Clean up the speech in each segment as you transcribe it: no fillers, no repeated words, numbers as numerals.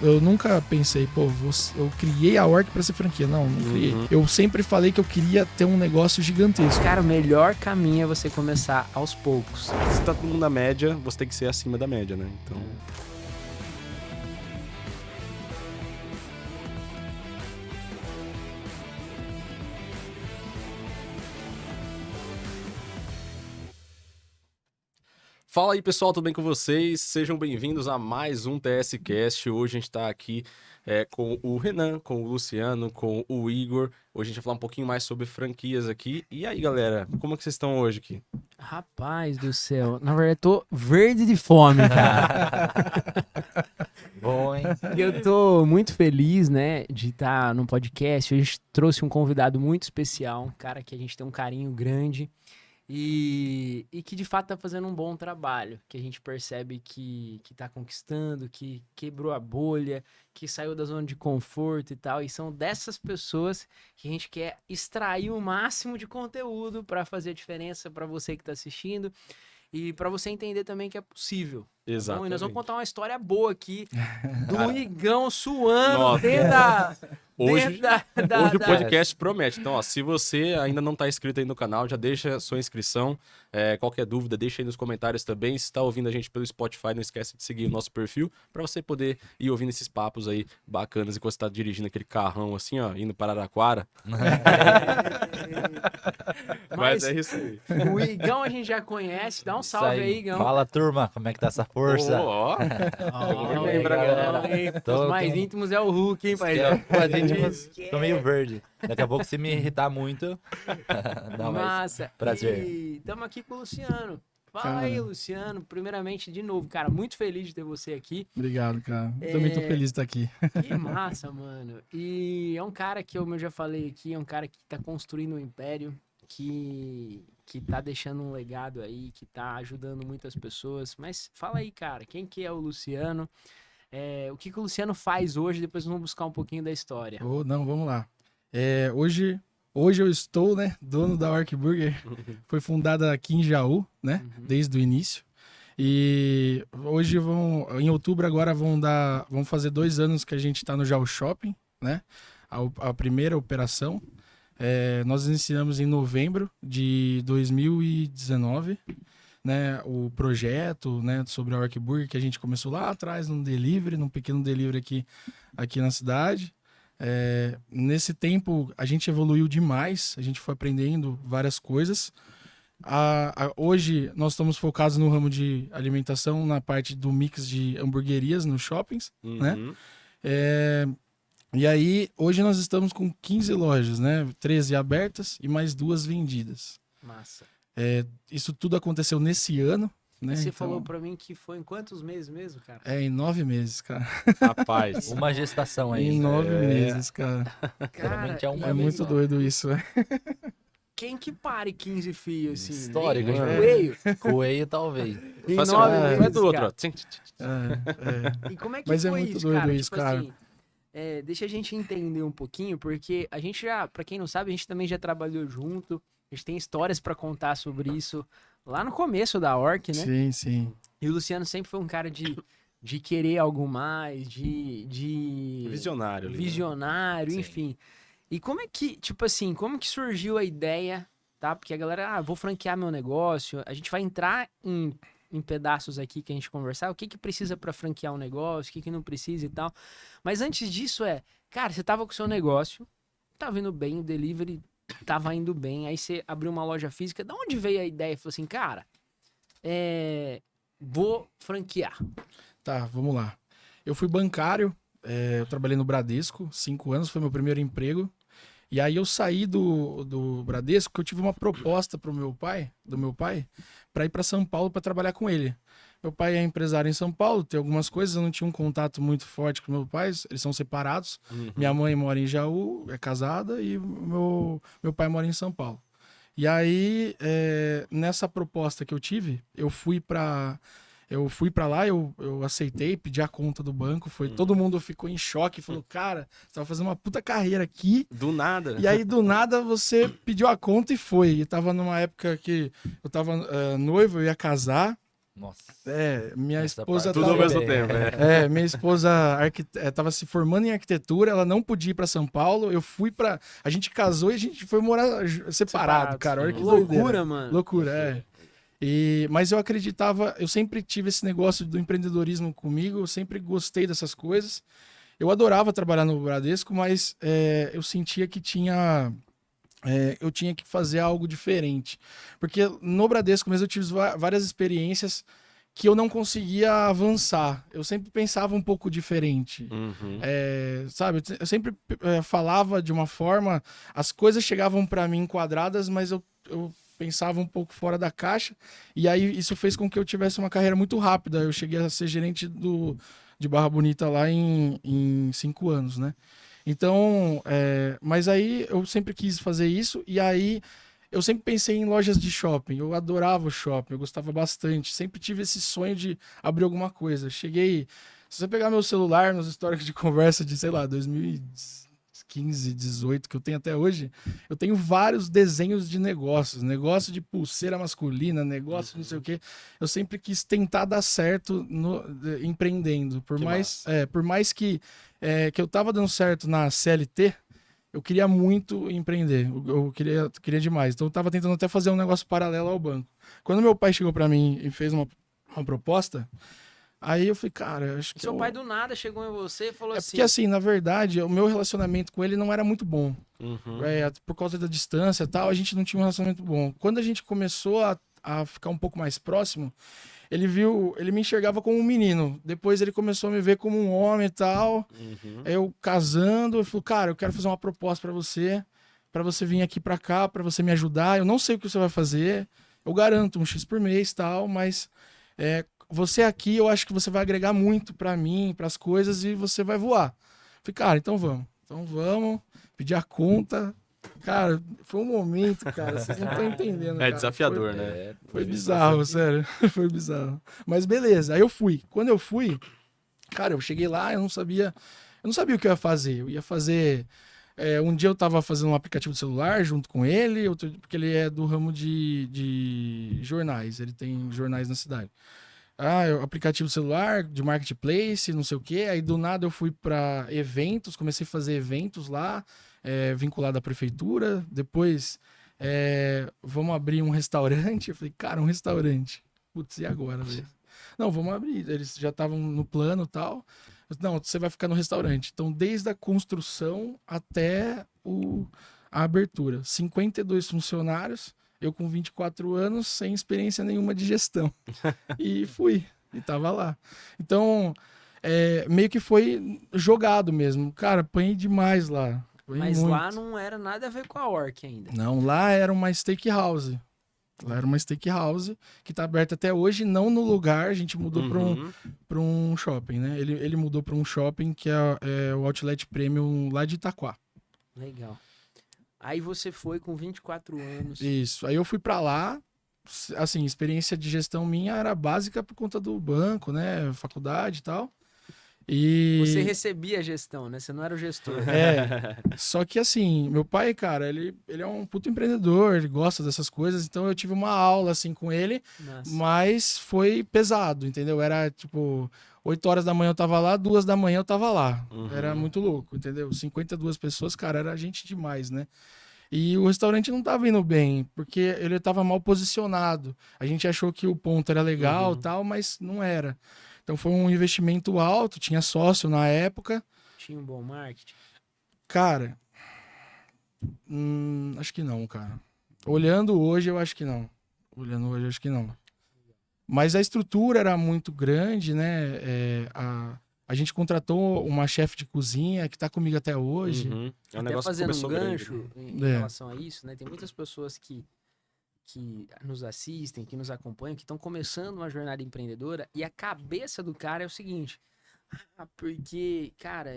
eu nunca pensei, eu criei a Orc pra ser franquia. Não criei. Eu sempre falei que eu queria ter um negócio gigantesco. Cara, o melhor caminho é você começar aos poucos. Se tá todo mundo na média, você tem que ser acima da média, né? Então... Fala aí, pessoal, tudo bem com vocês? Sejam bem-vindos a mais um TS Cast. Hoje a gente tá aqui com o Renan, com o Luciano, com o Igor. Hoje a gente vai falar um pouquinho mais sobre franquias aqui. E aí, galera, como é que vocês estão hoje aqui? Rapaz do céu, na verdade eu tô verde de fome, cara. Bom, hein? Eu tô muito feliz, né, de estar no podcast. Hoje a gente trouxe um convidado muito especial, um cara que a gente tem um carinho grande. E que de fato tá fazendo um bom trabalho, que a gente percebe que tá conquistando, que quebrou a bolha, que saiu da zona de conforto e tal, e são dessas pessoas que a gente quer extrair o máximo de conteúdo para fazer a diferença para você que tá assistindo e para você entender também que é possível. Exato. Bom, e nós vamos contar uma história boa aqui do Igão suando Nossa. dentro da... Hoje o podcast promete. Então, ó, se você ainda não tá inscrito aí no canal, já deixa a sua inscrição. Qualquer dúvida, deixa aí nos comentários também. Se tá ouvindo a gente pelo Spotify, não esquece de seguir o nosso perfil para você poder ir ouvindo esses papos aí bacanas enquanto você tá dirigindo aquele carrão assim, ó, indo para Araraquara. Mas é isso aí. O Igão a gente já conhece. Dá um salve aí, Igão. Fala, turma, como é que tá essa força? Lembra, galera. Os mais íntimos é o Hulk, hein, pai? Tô meio verde. Daqui a pouco, se me irritar muito... Não, Massa. prazer. E estamos aqui com o Luciano. Fala aí, Luciano. Primeiramente, de novo, cara, muito feliz de ter você aqui. Obrigado, cara. Também tô feliz de estar aqui. Que massa, mano. E é um cara que, como eu já falei aqui, é um cara que tá construindo um império, que tá deixando um legado aí, que tá ajudando muitas pessoas. Mas fala aí, cara, quem que é o Luciano? O que o Luciano faz hoje? Depois vamos buscar um pouquinho da história. Não, vamos lá. Hoje eu estou, né, dono da Orc Burger. Foi fundada aqui em Jaú, né, desde o início. E hoje em outubro agora vão fazer 2 anos que a gente está no Jaú Shopping, né, a primeira operação. Nós iniciamos em novembro de 2019, né, o projeto, né, sobre a Orc Burger, que a gente começou lá atrás num pequeno delivery aqui na cidade. Nesse tempo a gente evoluiu demais, a gente foi aprendendo várias coisas. Hoje nós estamos focados no ramo de alimentação, na parte do mix de hamburguerias nos shoppings, né? E aí hoje nós estamos com 15 lojas, né? 13 abertas e mais 2 vendidas. Massa. Isso tudo aconteceu nesse ano, né? Você falou pra mim que foi em quantos meses mesmo, cara? Em 9 meses, cara. Rapaz. Uma gestação aí. Em 9 meses, cara. Geralmente é uma É vez muito só. doido isso, né? Quem que pare 15 fios, assim? Histórico, Nem né? Coelho. Coelho, talvez. Em Faz 9 vai meses, do outro, cara. ó. E como é que Mas é foi muito isso, doido cara? isso, Tipo cara. assim, deixa a gente entender um pouquinho, porque a gente já, pra quem não sabe, a gente também já trabalhou junto. A gente tem histórias pra contar sobre isso lá no começo da Orc, né? Sim, sim. E o Luciano sempre foi um cara de querer algo mais, de Visionário. ali, né? visionário, Sim. enfim. E como é que, tipo assim, como que surgiu a ideia, tá? Porque a galera, vou franquear meu negócio. A gente vai entrar em pedaços aqui que a gente conversar, o que que precisa pra franquear um negócio, o que que não precisa e tal. Mas antes disso cara, você tava com o seu negócio, tava indo bem, o delivery tava indo bem, aí você abriu uma loja física, da onde veio a ideia? Falou assim, cara, vou franquear. Tá, vamos lá. Eu fui bancário, eu trabalhei no Bradesco, 5 anos, foi meu primeiro emprego. E aí eu saí do Bradesco, que eu tive uma proposta do meu pai, para ir para São Paulo para trabalhar com ele. Meu pai é empresário em São Paulo, tem algumas coisas, eu não tinha um contato muito forte com meu pai, eles são separados. Minha mãe mora em Jaú, é casada, e meu pai mora em São Paulo. E aí, nessa proposta que eu tive, eu fui para lá, eu aceitei, pedi a conta do banco, todo mundo ficou em choque, falou, cara, você tava fazendo uma puta carreira aqui, Do nada. e aí do nada você pediu a conta e foi. E tava numa época que eu tava noivo, eu ia casar, Nossa. Minha Essa esposa parte Tudo ao tava... mesmo tempo, né? Minha esposa tava se formando em arquitetura, ela não podia ir pra São Paulo, eu fui pra... A gente casou e a gente foi morar separado, cara, olha que Loucura, doideira. mano. Loucura, mas eu acreditava, eu sempre tive esse negócio do empreendedorismo comigo, eu sempre gostei dessas coisas. Eu adorava trabalhar no Bradesco, mas eu sentia que eu tinha que fazer algo diferente. Porque no Bradesco mesmo eu tive várias experiências que eu não conseguia avançar. Eu sempre pensava um pouco diferente. Uhum. Sabe, eu sempre falava de uma forma, as coisas chegavam para mim enquadradas, mas eu pensava um pouco fora da caixa, e aí isso fez com que eu tivesse uma carreira muito rápida. Eu cheguei a ser gerente de Barra Bonita lá em 5 anos, né? Então, mas aí eu sempre quis fazer isso, e aí eu sempre pensei em lojas de shopping. Eu adorava o shopping, eu gostava bastante. Sempre tive esse sonho de abrir alguma coisa. Cheguei. Se você pegar meu celular nos históricos de conversa de, sei lá, 2015, 18, que eu tenho até hoje, eu tenho vários desenhos de negócios. Negócio de pulseira masculina, negócio não sei o quê. Eu sempre quis tentar dar certo empreendendo. Por mais que eu tava dando certo na CLT, eu queria muito empreender. Eu queria demais. Então eu tava tentando até fazer um negócio paralelo ao banco. Quando meu pai chegou para mim e fez uma proposta, aí eu falei, cara, acho que Seu pai do nada chegou em você e falou assim... porque assim, na verdade, o meu relacionamento com ele não era muito bom. Uhum. Por causa da distância e tal, a gente não tinha um relacionamento bom. Quando a gente começou a ficar um pouco mais próximo, ele me enxergava como um menino. Depois ele começou a me ver como um homem e tal. Uhum. Eu casando, eu falei, cara, eu quero fazer uma proposta pra você vir aqui pra cá, pra você me ajudar. Eu não sei o que você vai fazer, eu garanto um X por mês e tal, mas você aqui, eu acho que você vai agregar muito pra mim, pras coisas, e você vai voar. Falei, cara, então vamos. Então vamos, pedir a conta. Cara, foi um momento, cara, vocês não estão entendendo. É cara. desafiador, né? Foi bizarro, sério. Foi bizarro. Mas beleza, aí eu fui. Quando eu fui, cara, eu cheguei lá, eu não sabia o que eu ia fazer. Eu ia fazer. Um dia eu tava fazendo um aplicativo de celular junto com ele, porque ele é do ramo de jornais, ele tem jornais na cidade. Aplicativo de celular, de marketplace, não sei o quê. Aí do nada eu fui para eventos, comecei a fazer eventos lá, vinculado à prefeitura. Depois, vamos abrir um restaurante. Eu falei, cara, um restaurante. Putz, e agora, velho? Não, vamos abrir. Eles já estavam no plano e tal. Não, você vai ficar no restaurante. Então, desde a construção até a abertura. 52 funcionários, eu com 24 anos, sem experiência nenhuma de gestão. E fui, e tava lá. Então, meio que foi jogado mesmo. Cara, apanhei demais lá. Mas muito. lá não era nada a ver com a Orc ainda. Não, lá era uma steakhouse. Lá era uma steakhouse que tá aberta até hoje, não no lugar, a gente mudou para um shopping, né? Ele mudou para um shopping que é o Outlet Premium lá de Itaquá. Legal. Aí você foi com 24 anos. Isso. Aí eu fui para lá, assim, experiência de gestão minha era básica por conta do banco, né? Faculdade e tal. E... Você recebia a gestão, né? Você não era o gestor. Só que assim, meu pai, cara, ele é um puto empreendedor, ele gosta dessas coisas, então eu tive uma aula assim com ele, mas foi pesado, entendeu? Era tipo, 8 horas da manhã eu tava lá, 2 da manhã eu tava lá. Era muito louco, entendeu? 52 pessoas, cara, era gente demais, né? E o restaurante não tava indo bem, porque ele tava mal posicionado. A gente achou que o ponto era legal e tal, mas não era. Então foi um investimento alto, tinha sócio na época. Tinha um bom marketing? Cara, acho que não, cara. Olhando hoje, eu acho que não. Mas a estrutura era muito grande, né? A gente contratou uma chefe de cozinha que tá comigo até hoje. É um até negócio fazendo que começou um gancho grande. em relação a isso, né? Tem muitas pessoas que nos assistem, que nos acompanham, que estão começando uma jornada empreendedora, e a cabeça do cara é o seguinte: porque, cara,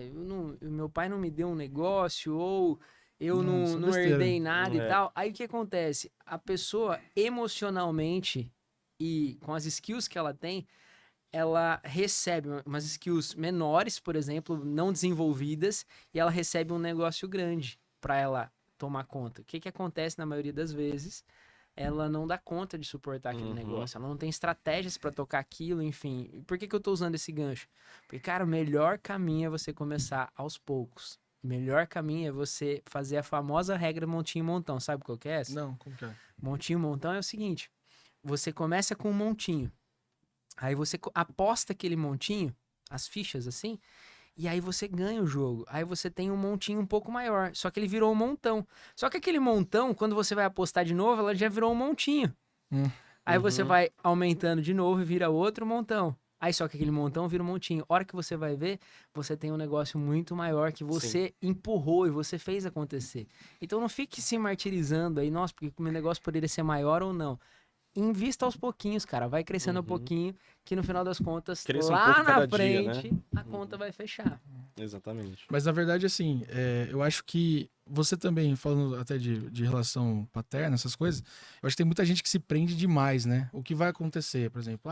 meu pai não me deu um negócio, ou eu não herdei nada e tal. Aí o que acontece? A pessoa emocionalmente e com as skills que ela tem, ela recebe umas skills menores, por exemplo, não desenvolvidas, e ela recebe um negócio grande para ela tomar conta. O que acontece na maioria das vezes? ela não dá conta de suportar aquele negócio. Ela não tem estratégias pra tocar aquilo, enfim. E por que eu tô usando esse gancho? Porque, cara, o melhor caminho é você começar aos poucos. O melhor caminho é você fazer a famosa regra montinho-montão. Sabe qual que é essa? Não, como que é? Montinho-montão é o seguinte. Você começa com um montinho. Aí você aposta aquele montinho, as fichas assim, e aí você ganha o jogo. Aí você tem um montinho um pouco maior, só que ele virou um montão. Só que aquele montão, quando você vai apostar de novo, ela já virou um montinho. Aí você vai aumentando de novo e vira outro montão. Aí só que aquele montão vira um montinho. A hora que você vai ver, você tem um negócio muito maior que você empurrou e você fez acontecer. Então não fique se martirizando aí, nossa, porque o meu negócio poderia ser maior ou não. Invista aos pouquinhos, cara. Vai crescendo um pouquinho, que no final das contas, Cresça um lá pouco na cada dia, frente, né? a conta vai fechar. Exatamente. Mas na verdade, assim, eu acho que você também, falando até de relação paterna, essas coisas, eu acho que tem muita gente que se prende demais, né? O que vai acontecer, por exemplo,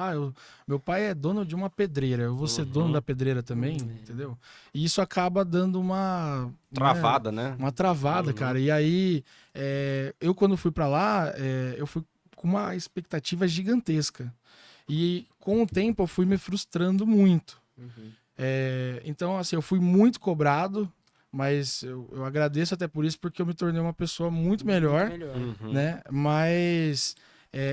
meu pai é dono de uma pedreira, eu vou ser dono da pedreira também, entendeu? E isso acaba dando uma... Travada, né? Uma travada, cara. E aí, eu quando fui pra lá, eu fui com uma expectativa gigantesca. E com o tempo eu fui me frustrando muito. Então, assim, eu fui muito cobrado, mas eu agradeço até por isso, porque eu me tornei uma pessoa muito melhor, né? Mas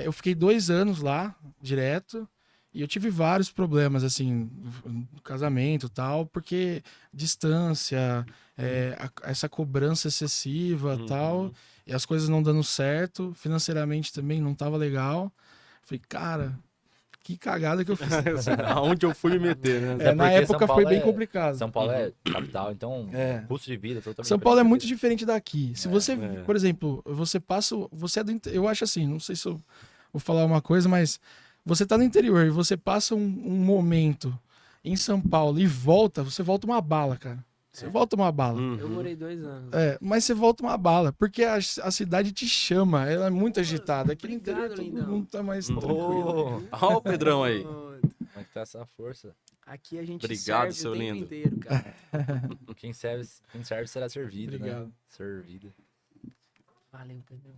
eu fiquei 2 anos lá, direto, e eu tive vários problemas, assim, no casamento e tal, porque distância, essa cobrança excessiva e tal, e as coisas não dando certo, financeiramente também não tava legal. Falei, cara, que cagada que eu fiz. Aonde eu fui me meter, né? Na porque época São foi Paulo bem complicado. São Paulo é capital, então custo de vida totalmente São Paulo é muito diferente. diferente daqui. Se você, por exemplo, você é eu acho assim, não sei se eu vou falar uma coisa, mas você tá no interior e você passa um momento em São Paulo e você volta uma bala, cara. Você volta uma bala. Eu morei 2 anos. Mas você volta uma bala, porque a cidade te chama, ela é muito agitada. Aqui no interior Obrigado, todo lindão. mundo tá mais tranquilo. Olha o Pedrão aí. Como é que tá essa força? Aqui a gente Obrigado, serve seu o tempo lindo. inteiro, cara. Quem serve será servido, Obrigado. né? Servido. Valeu, Pedro.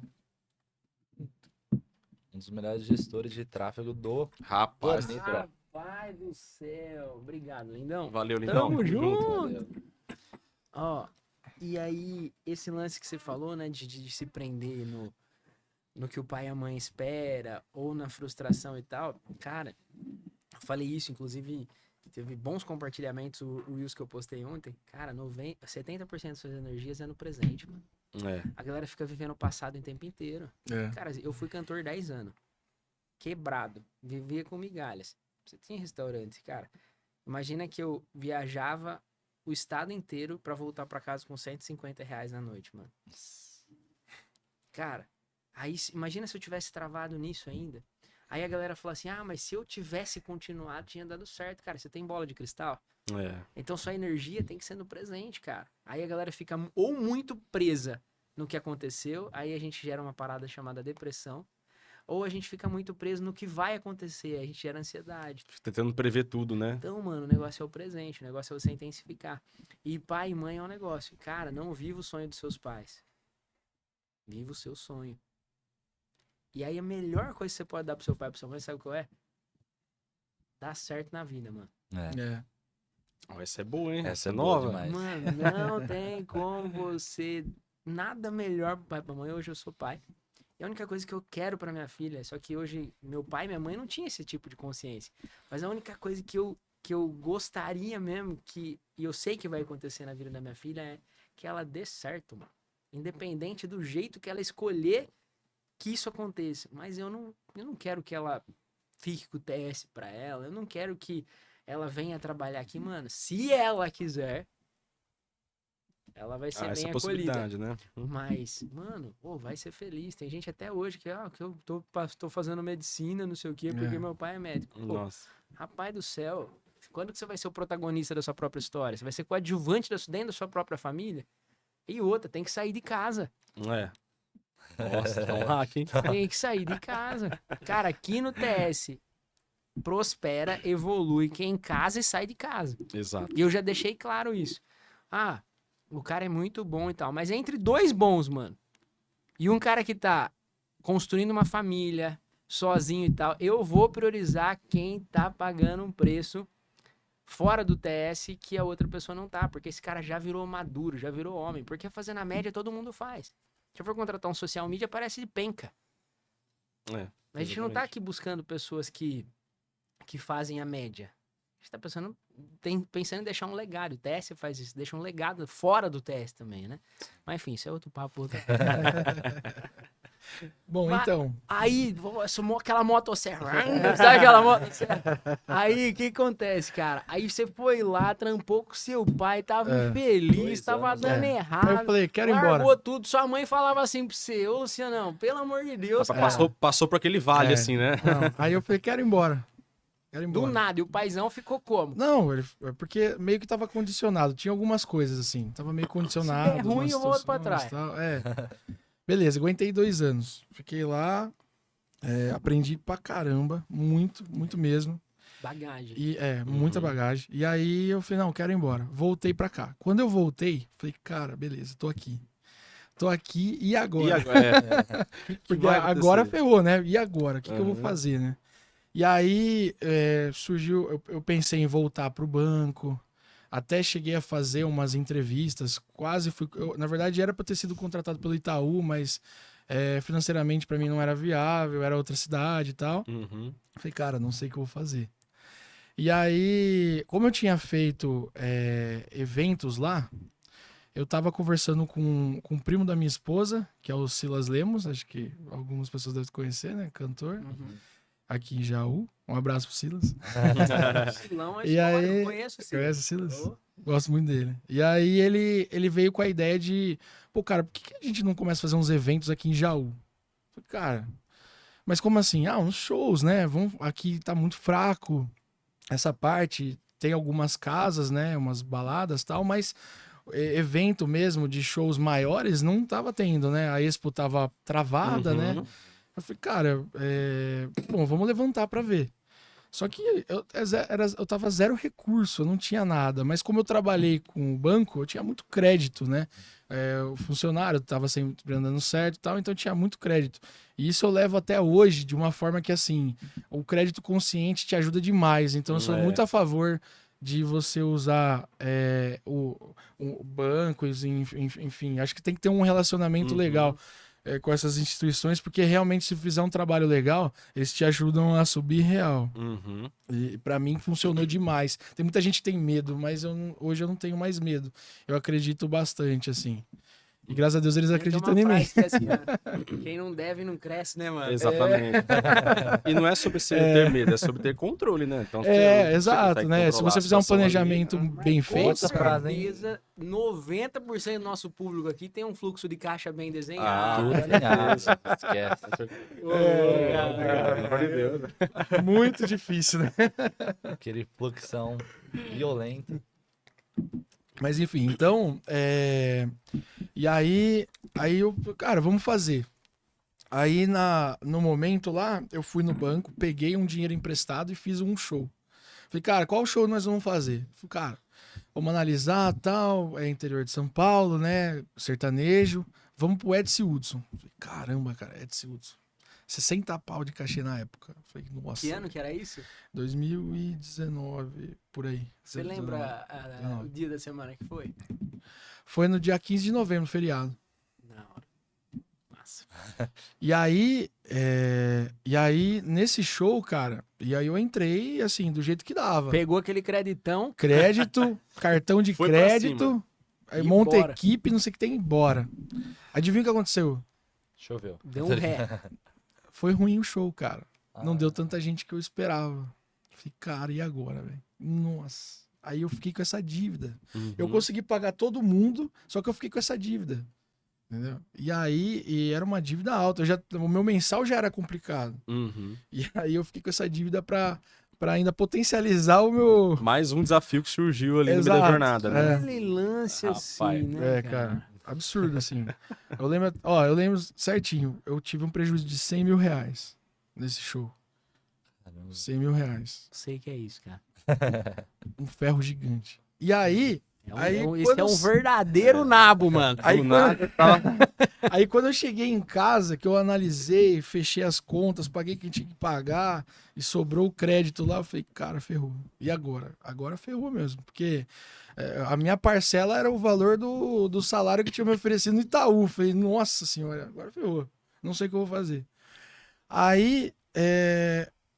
Um dos melhores gestores de tráfego do Rapaz. planeta. Rapaz do céu. Obrigado, lindão. Valeu, lindão. Tamo junto. Valeu. Ó, e aí, esse lance que você falou, né, de se prender no que o pai e a mãe espera, ou na frustração e tal, cara, eu falei isso, inclusive, teve bons compartilhamentos, o Reels que eu postei ontem, cara, 70% das suas energias é no presente, mano. A galera fica vivendo o passado o tempo inteiro. Cara, eu fui cantor 10 anos, quebrado, vivia com migalhas. Você tinha restaurante, cara. Imagina que eu viajava o estado inteiro pra voltar pra casa com R$150 na noite, mano. Cara, aí imagina se eu tivesse travado nisso ainda. Aí a galera fala assim, mas se eu tivesse continuado, tinha dado certo. Cara, você tem bola de cristal? Então sua energia tem que ser no presente, cara. Aí a galera fica ou muito presa no que aconteceu, aí a gente gera uma parada chamada depressão, ou a gente fica muito preso no que vai acontecer, aí a gente gera ansiedade. Tentando prever tudo, né? Então, mano, o negócio é o presente, o negócio é você intensificar. E pai e mãe é um negócio. Cara, não viva o sonho dos seus pais. Viva o seu sonho. E aí a melhor coisa que você pode dar pro seu pai e pro sua mãe, sabe qual é? Dar certo na vida, mano. Essa é boa, hein? Essa é nova. boa demais. Mano, não tem como você... Nada melhor pro pai e pra mãe. Hoje eu sou pai. E a única coisa que eu quero pra minha filha, só que hoje meu pai e minha mãe não tinham esse tipo de consciência. Mas a única coisa que eu gostaria mesmo, e eu sei que vai acontecer na vida da minha filha, é que ela dê certo, mano. Independente do jeito que ela escolher que isso aconteça. Mas eu não quero que ela fique com o TS pra ela. Eu não quero que ela venha trabalhar aqui, mano. Se ela quiser, ela vai ser essa bem possibilidade, acolhida. né? Mas, mano, vai ser feliz. Tem gente até hoje que eu tô fazendo medicina, não sei o quê, porque meu pai é médico. Pô, Nossa. rapaz do céu, quando que você vai ser o protagonista da sua própria história? Você vai ser coadjuvante dentro da sua própria família? E outra, tem que sair de casa. Nossa, é um hack, hein? Tem que sair de casa. Cara, aqui no TS, prospera, evolui quem casa e sai de casa. Exato. E eu já deixei claro isso. O cara é muito bom e tal, mas é entre 2 bons, mano. E um cara que tá construindo uma família, sozinho e tal, eu vou priorizar quem tá pagando um preço fora do TS que a outra pessoa não tá, porque esse cara já virou maduro, já virou homem, porque fazendo a média todo mundo faz. Se eu for contratar um social media, parece de penca. A gente não tá aqui buscando pessoas que fazem a média. A gente tá pensando em deixar um legado. O TS faz isso, deixa um legado fora do TS também, né? Mas enfim, isso é outro papo. Bom, Mas- então. Aí, aquela motosserra, sabe aquela motosserra? Aí, o que acontece, cara? Aí você foi lá, trampou com seu pai, tava feliz, 2 tava anos, dando Aí eu errado. falei, quero ir Largou embora. tudo. Sua mãe falava assim pra você, ô Lucianão, pelo amor de Deus, cara. Passou por aquele vale, É. assim, né? Não, aí eu falei, quero ir embora. Quero ir Do embora. nada, e o paizão ficou como? Não, porque meio que tava condicionado. Tinha algumas coisas, assim. Tava meio condicionado. Se der ruim, umas eu volto pra situações trás. e tal. Beleza, aguentei 2 anos. Fiquei lá, aprendi pra caramba. Muito, muito mesmo. Bagagem. E, muita bagagem. E aí eu falei, não, quero ir embora. Voltei pra cá. Quando eu voltei, falei, cara, beleza, tô aqui. Tô aqui, e agora? E agora? Que Porque vai agora acontecer? ferrou, né? E agora? O que eu vou Uhum. fazer, né? E aí surgiu, eu pensei em voltar pro banco, até cheguei a fazer umas entrevistas, quase fui. Na verdade, era para ter sido contratado pelo Itaú, mas financeiramente para mim não era viável, era outra cidade e tal. Uhum. Falei, cara, não sei o que eu vou fazer. E aí, como eu tinha feito eventos lá, eu tava conversando com um primo da minha esposa, que é o Silas Lemos, acho que algumas pessoas devem conhecer, né? Cantor, aqui em Jaú. Um abraço pro Silas. Silão é E história, aí- eu conheço o Silão. Conhece o Silas? Ô. Gosto muito dele. E aí ele veio com a ideia de, pô, cara, por que a gente não começa a fazer uns eventos aqui em Jaú? Falei, cara, mas como assim? Uns shows, né? Aqui tá muito fraco essa parte. Tem algumas casas, né? Umas baladas e tal, mas evento mesmo de shows maiores não tava tendo, né? A Expo tava travada, né? Uhum. Eu falei, cara, bom, vamos levantar pra ver. Só que eu tava zero recurso, eu não tinha nada. Mas como eu trabalhei com o banco, eu tinha muito crédito, né? O funcionário tava sempre andando certo e tal, então eu tinha muito crédito. E isso eu levo até hoje de uma forma que, assim, o crédito consciente te ajuda demais. Então eu sou muito a favor de você usar o banco, enfim. Acho que tem que ter um relacionamento legal com essas instituições, porque realmente se fizer um trabalho legal, eles te ajudam a subir real. Uhum. E para mim funcionou demais. Tem muita gente que tem medo, mas hoje eu não tenho mais medo. Eu acredito bastante, assim. E graças a Deus eles Tem acreditam uma em mim. frase que é assim, ó, quem não deve não cresce, né, mano? Exatamente. E não é sobre ter medo, é sobre ter controle, né? Então, você Exato, consegue né? Se controlar você a fizer um situação ali. planejamento bem Com feito, frase, hein? certeza, 90% do nosso público aqui tem um fluxo de caixa bem Ah, desenhado. Tudo alinhado. Esquece. Pelo amor de Deus. muito difícil, né? Aquele fluxão violento. Mas enfim, então. E aí eu, cara, vamos fazer. Aí no momento lá, eu fui no banco, peguei um dinheiro emprestado e fiz um show. Falei, cara, qual show nós vamos fazer? Falei, cara, vamos analisar tal, interior de São Paulo, né? Sertanejo. Vamos pro Edson Hudson. Falei, caramba, cara, Edson Hudson. 60 pau de cachê na época. Falei, nossa. Que ano que era isso? 2019, por aí. Você 19. lembra Não. o dia da semana que foi? Foi no dia 15 de novembro, feriado. Na hora. Nossa. E aí, nesse show, cara, e aí eu entrei, assim, do jeito que dava. Pegou aquele creditão. Crédito, cartão de Foi pra crédito, aí E monta bora. equipe, não sei o que tem, e bora. Adivinha o que aconteceu? Choveu. Deu um ré. Foi ruim o show, cara. Não Ah. deu tanta gente que eu esperava. Falei, cara, e agora, velho? Nossa. Aí eu fiquei com essa dívida. Eu consegui pagar todo mundo, só que eu fiquei com essa dívida. Entendeu? E aí, era uma dívida alta. O meu mensal já era complicado. Uhum. E aí eu fiquei com essa dívida pra ainda potencializar o meu. Mais um desafio que surgiu ali no meio da Exato. jornada, né? Aquele lance Rapaz. assim, né, Cara, absurdo, assim. Eu lembro certinho. Eu tive um prejuízo de 100 mil reais nesse show. Caramba. 100 mil reais. Sei que é isso, cara. Um ferro gigante. E aí, Esse é um verdadeiro nabo, mano. Aí quando eu cheguei em casa, que eu analisei, fechei as contas, paguei quem tinha que pagar e sobrou o crédito lá, eu falei, cara, ferrou. E agora? Agora ferrou mesmo, porque a minha parcela era o valor do salário que tinha me oferecido no Itaú. Eu falei, nossa senhora, agora ferrou. Não sei o que eu vou fazer. Aí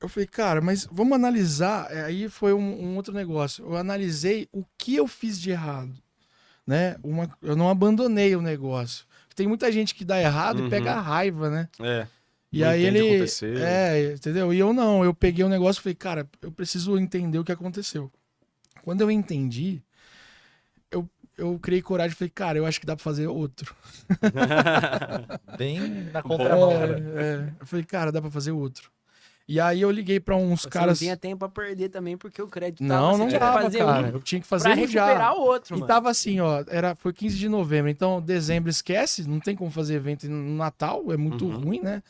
eu falei, cara, mas vamos analisar. Aí foi um outro negócio. Eu analisei o que eu fiz de errado, né? Eu não abandonei o negócio. Tem muita gente que dá errado e pega a raiva, né? E não aí entende o que ele. aconteceu. Entendeu? E eu não. Eu peguei o negócio e falei, cara, eu preciso entender o que aconteceu. Quando eu entendi, eu criei coragem e falei, cara, eu acho que dá pra fazer outro. Bem na contramão. Eu falei, cara, dá pra fazer outro. E aí eu liguei pra uns Você caras. não tinha tempo pra perder também, porque o crédito Não você tinha que dava, fazer cara. um Eu tinha que pra fazer um já. recuperar o outro, E mano. tava assim, ó, foi 15 de novembro, então dezembro esquece, não tem como fazer evento no Natal, é muito ruim, né?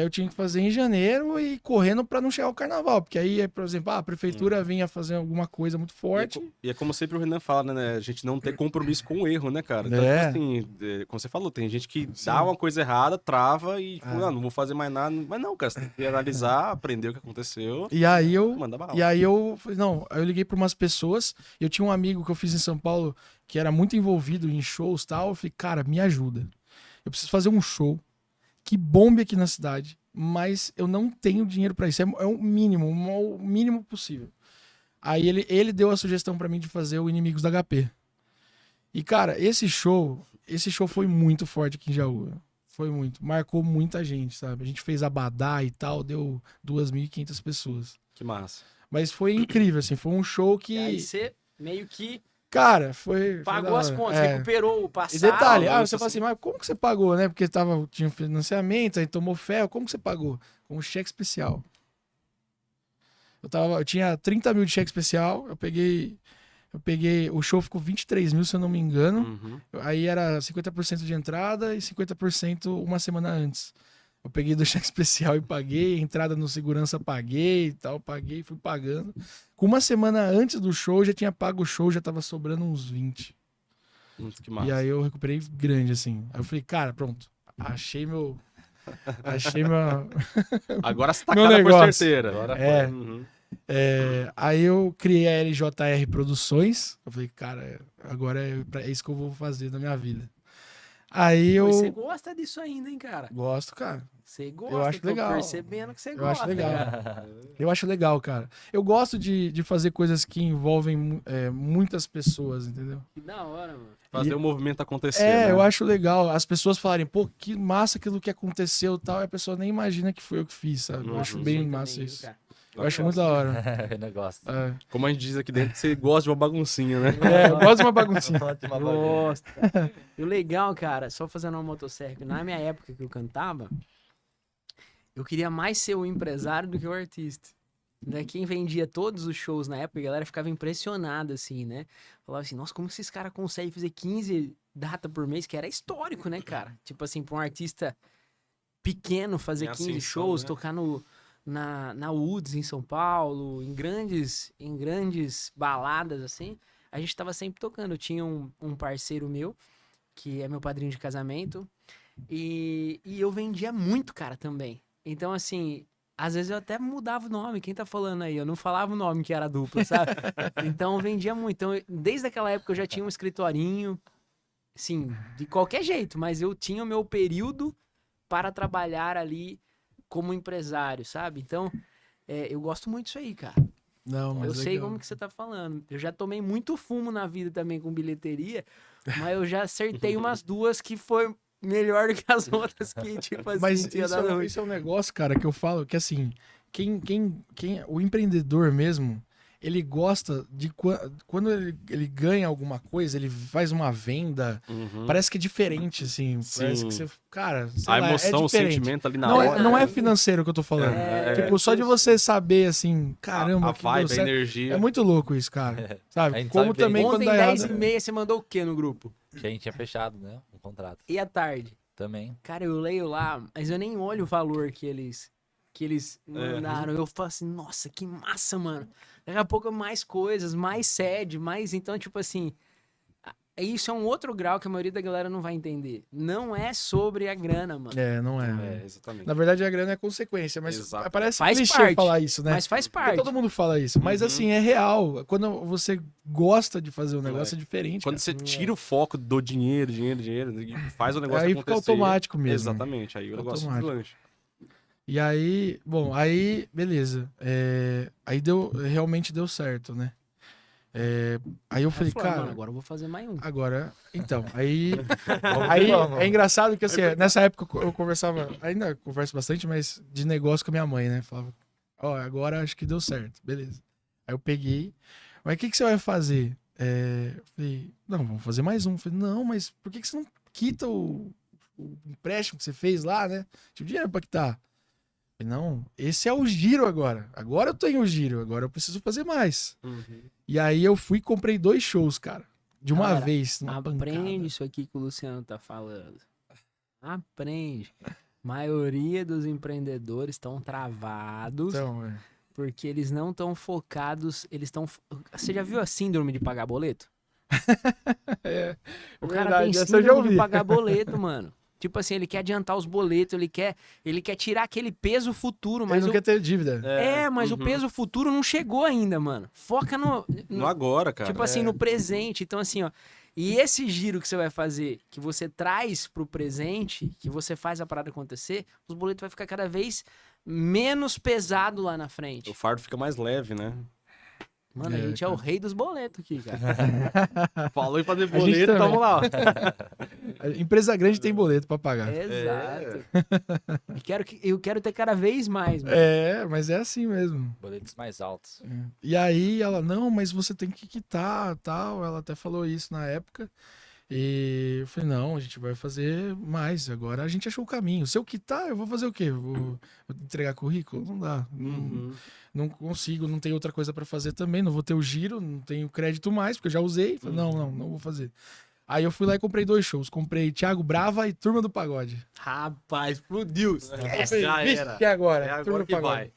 Eu tinha que fazer em janeiro e correndo pra não chegar o carnaval, porque aí, por exemplo, a prefeitura vinha fazer alguma coisa muito forte. E é como sempre o Renan fala, né? A gente não ter compromisso com o erro, né, cara? Então, tipo assim, como você falou, tem gente que dá uma coisa errada, trava e, não vou fazer mais nada. Mas não, cara, você tem que analisar, aprender o que aconteceu. E aí manda bala. eu falei, não, aí eu liguei pra umas pessoas, eu tinha um amigo que eu fiz em São Paulo que era muito envolvido em shows e tal, eu falei, cara, me ajuda. Eu preciso fazer um show que bombe aqui na cidade, mas eu não tenho dinheiro pra isso. É o mínimo possível. Aí ele deu a sugestão pra mim de fazer o Inimigos da HP. E, cara, esse show foi muito forte aqui em Jaú. Foi muito. Marcou muita gente, sabe? A gente fez Abadá e tal, deu 2.500 pessoas. Que massa. Mas foi incrível, assim. Foi um show que... E aí você meio que Cara, foi pagou da as hora. contas, recuperou o passado. E detalhe, isso você fala assim, mas como que você pagou, né? Porque tinha financiamento, aí tomou ferro. Como que você pagou? Com um cheque especial. Eu tinha 30 mil de cheque especial, eu peguei, o show ficou 23 mil, se eu não me engano. Aí era 50% de entrada e 50% uma semana antes. Eu peguei do cheque especial e paguei, entrada no segurança paguei e tal, fui pagando. Com uma semana antes do show, já tinha pago o show, já tava sobrando uns 20. Que massa. E aí eu recuperei grande, assim. Aí eu falei, cara, pronto, achei meu... Agora você tá Meu cara por negócio. certeira. Agora Aí eu criei a LJR Produções. Eu falei, cara, agora é isso que eu vou fazer na minha vida. Aí eu... Mas você gosta disso ainda, hein, cara? Gosto, cara. Você gosta, Eu acho legal. Tô percebendo que você Eu gosta. acho legal. Cara. Eu acho legal, cara. Eu gosto de fazer coisas que envolvem muitas pessoas, entendeu? Que da hora, mano. Fazer o movimento acontecer, né? Eu acho legal. As pessoas falarem, pô, que massa aquilo que aconteceu e tal, e a pessoa nem imagina que foi eu que fiz, sabe? Eu acho bem massa isso. Cara. Eu acho muito da hora. Eu não gosto. Como a gente diz aqui dentro, você gosta de uma baguncinha, né? Eu gosto de uma baguncinha. Gosto. E o legal, cara, só fazendo uma motosserra, na minha época que eu cantava, eu queria mais ser o empresário do que o artista. Né? Quem vendia todos os shows na época, a galera ficava impressionada, assim, né? Falava assim, nossa, como esses caras conseguem fazer 15 datas por mês, que era histórico, né, cara? Tipo assim, pra um artista pequeno fazer 15 shows, né? Tocar na Woods em São Paulo, em grandes baladas, assim, a gente tava sempre tocando. Eu tinha um parceiro meu, que é meu padrinho de casamento, e eu vendia muito, cara, também. Então, assim, às vezes eu até mudava o nome. Quem tá falando aí? Eu não falava o nome que era dupla, sabe? Então, eu vendia muito. Então, desde aquela época eu já tinha um escritorinho, assim, de qualquer jeito, mas eu tinha o meu período para trabalhar ali como empresário, sabe? Então, eu gosto muito disso aí, cara. Não, mas eu sei como que você tá falando. Eu já tomei muito fumo na vida também com bilheteria, mas eu já acertei umas duas que foi melhor do que as outras que, tipo assim, mas tinha dado ruim. isso é um negócio, cara, que eu falo que, assim, o empreendedor mesmo, ele gosta de quando ele ganha alguma coisa, ele faz uma venda, parece que é diferente, assim. Sim. Parece que você, cara, sei a lá, emoção, o sentimento ali na hora. Não é financeiro que eu tô falando. Tipo, só de você saber, assim, caramba, a vibe, a energia. É muito louco isso, cara. Sabe? gente Como sabe também Ontem, quando dá 10h30, você mandou o quê no grupo? Que a gente tinha fechado, né? Um contrato. E à tarde? Também. Cara, eu leio lá, mas eu nem olho o valor que eles mandaram. Eu falo assim, nossa, que massa, mano. Daqui a pouco mais coisas, mais sede, mais... Então, tipo assim... Isso é um outro grau que a maioria da galera não vai entender. Não é sobre a grana, mano. Não é. É, exatamente. Na verdade, a grana é consequência, mas Exato. parece Faz clichê parte, falar isso, né? Mas faz Porque parte. todo mundo fala isso, mas assim, é real. Quando você gosta de fazer um negócio, é diferente. Quando cara. você tira o foco do dinheiro, e faz o negócio Aí acontecer. fica automático mesmo. Exatamente, aí o Fica negócio automático. deslancha. E aí, bom, beleza. Aí realmente deu certo, né? Aí eu falei, Falou, cara, mano, agora eu vou fazer mais um. agora, então, aí Vamos. é engraçado que assim, nessa época eu conversava, ainda converso bastante, mas de negócio com a minha mãe, né? Falava, agora acho que deu certo, beleza. Aí eu peguei, mas o que você vai fazer? Eu falei, não, vamos fazer mais um. Eu falei, não, mas por que você não quita o empréstimo que você fez lá, né? Tinha dinheiro pra quitar. Eu falei, não, esse é o giro agora. Agora eu tenho o giro, agora eu preciso fazer mais. E aí eu fui e comprei 2 shows, cara. De uma Galera, vez, numa Aprende pancada. isso aqui que o Luciano tá falando. Aprende. Maioria dos empreendedores estão travados Então, porque eles não estão focados. Você já viu a síndrome de pagar boleto? O cara verdade, tem essa eu já síndrome de ouvi. pagar boleto, mano. Tipo assim, ele quer adiantar os boletos, ele quer tirar aquele peso futuro, Ele mas não quer ter dívida. mas o peso futuro não chegou ainda, mano. Foca No agora, cara. tipo assim, no presente. Então, assim, ó. E esse giro que você vai fazer, que você traz pro presente, que você faz a parada acontecer, os boletos vai ficar cada vez menos pesado lá na frente. O fardo fica mais leve, né? Mano, a gente é o rei dos boletos aqui, cara. Falou em fazer gente boleto, também. vamos lá. A empresa grande tem boleto pra pagar. Exato. Eu quero ter cada vez mais, mano. Mas é assim mesmo. Boletos mais altos. E aí ela, não, mas você tem que quitar, tal. Ela até falou isso na época. E eu falei, não, a gente vai fazer mais. Agora a gente achou o caminho. Se eu quitar, eu vou fazer o quê? Vou entregar currículo? Não dá. Não consigo, não tenho outra coisa pra fazer também. Não vou ter o giro, não tenho crédito mais, porque eu já usei. Falei, não vou fazer. Aí eu fui lá e comprei 2 shows. Comprei Thiago Brava e Turma do Pagode. Rapaz, explodiu. Eu falei, "Vixe, e agora? É Turma agora do que Pagode." vai.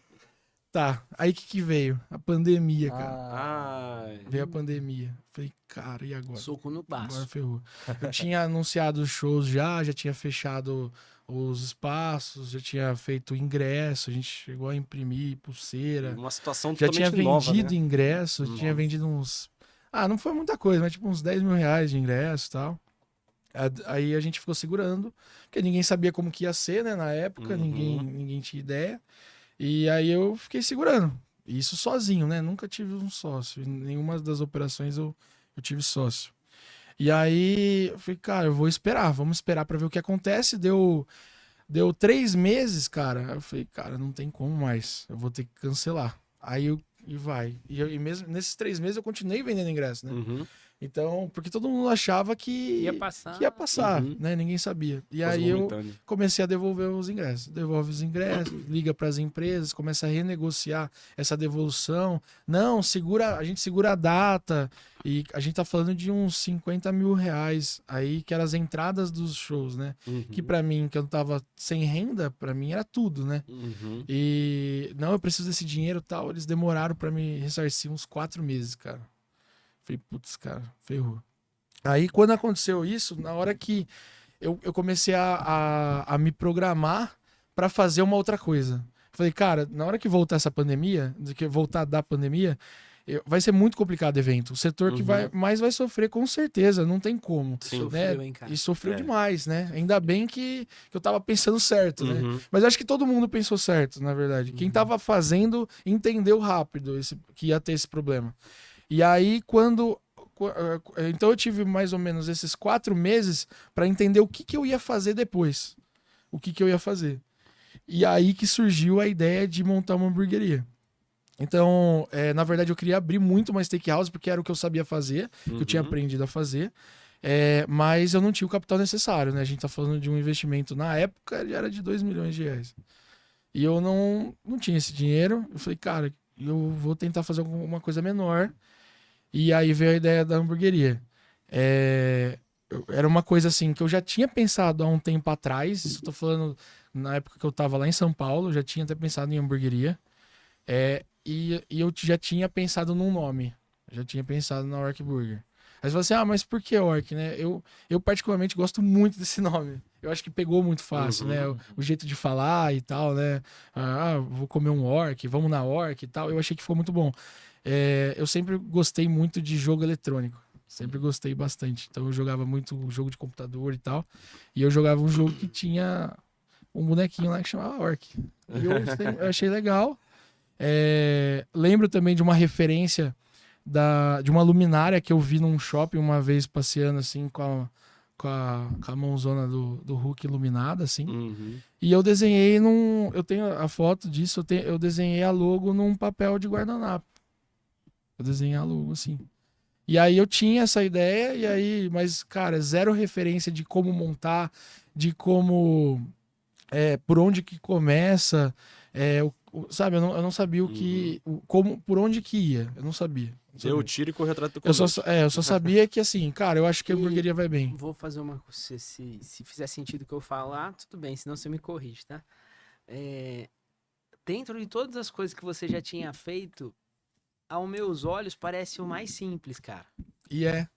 Tá, aí o que veio? A pandemia, cara. Ai. Veio a pandemia. Falei, cara, e agora? Soco no Agora baço. ferrou. Eu tinha anunciado os shows já tinha fechado os espaços, já tinha feito ingresso, a gente chegou a imprimir pulseira. Uma situação Já tinha totalmente nova, vendido né? ingresso, tinha vendido uns... não foi muita coisa, mas tipo uns 10 mil reais de ingresso e tal. Aí a gente ficou segurando, porque ninguém sabia como que ia ser, né, na época, ninguém tinha ideia. E aí eu fiquei segurando. Isso sozinho, né? Nunca tive um sócio. Em nenhuma das operações eu tive sócio. E aí eu falei, cara, eu vou esperar. Vamos esperar pra ver o que acontece. Deu 3 meses, cara. Eu falei, cara, não tem como mais. Eu vou ter que cancelar. E vai. E mesmo nesses 3 meses eu continuei vendendo ingresso, né? Então, porque todo mundo achava que ia passar, né? Ninguém sabia. E aí eu comecei a devolver os ingressos. Devolve os ingressos, liga para as empresas, começa a renegociar essa devolução. Não, a gente segura a data. E a gente tá falando de uns 50 mil reais aí, que eram as entradas dos shows, né? Que para mim, que eu tava sem renda, para mim era tudo, né? E não, eu preciso desse dinheiro e tal. Eles demoraram para me ressarcir uns 4 meses, cara. Falei, putz, cara, ferrou. Aí, quando aconteceu isso, na hora que eu comecei a me programar para fazer uma outra coisa. Falei, cara, na hora que voltar essa pandemia, que voltar da pandemia, vai ser muito complicado o evento. O setor que mais vai sofrer, com certeza, não tem como. Sim. Né? Sofreu, hein, cara? E sofreu demais, né? Ainda bem que eu tava pensando certo, né? Mas acho que todo mundo pensou certo, na verdade. Quem tava fazendo entendeu rápido que ia ter esse problema. E aí, então eu tive mais ou menos esses 4 meses para entender o que eu ia fazer depois. O que eu ia fazer. E aí que surgiu a ideia de montar uma hamburgueria. Então, na verdade, eu queria abrir muito mais steakhouse, porque era o que eu sabia fazer, que eu tinha aprendido a fazer. Mas eu não tinha o capital necessário, né? A gente tá falando de um investimento, na época, já era de 2 milhões de reais. E eu não tinha esse dinheiro. Eu falei, cara, eu vou tentar fazer alguma coisa menor. E aí veio a ideia da hamburgueria. Era uma coisa assim que eu já tinha pensado há um tempo atrás. Isso eu tô falando na época que eu tava lá em São Paulo. Eu já tinha até pensado em hamburgueria. e eu já tinha pensado num nome. Já tinha pensado na Orc Burger. Aí você fala assim, mas por que Orc, né? Eu particularmente gosto muito desse nome. Eu acho que pegou muito fácil, né? O jeito de falar e tal, né? Vou comer um Orc, vamos na Orc e tal. Eu achei que ficou muito bom. Eu sempre gostei muito de jogo eletrônico. Sempre gostei bastante. Então eu jogava muito jogo de computador e tal. E eu jogava um jogo que tinha um bonequinho lá que chamava Orc. E eu achei legal. Lembro também de uma referência de uma luminária que eu vi num shopping uma vez passeando assim com a mãozona do Hulk iluminada assim. E eu desenhei eu tenho a foto disso, eu desenhei a logo num papel de guardanapo. Eu desenhei a logo assim. E aí eu tinha essa ideia, mas cara, zero referência de como montar, de como por onde que começa, sabe, eu não sabia por onde que ia, eu não sabia. Deu o tiro e correu atrás do eu só sabia que assim, cara, eu acho que a hamburgueria vai bem. Vou fazer uma coisa, se fizer sentido o que eu falar, tudo bem, senão você me corrige, tá? Dentro de todas as coisas que você já tinha feito, aos meus olhos parece o mais simples, cara. E é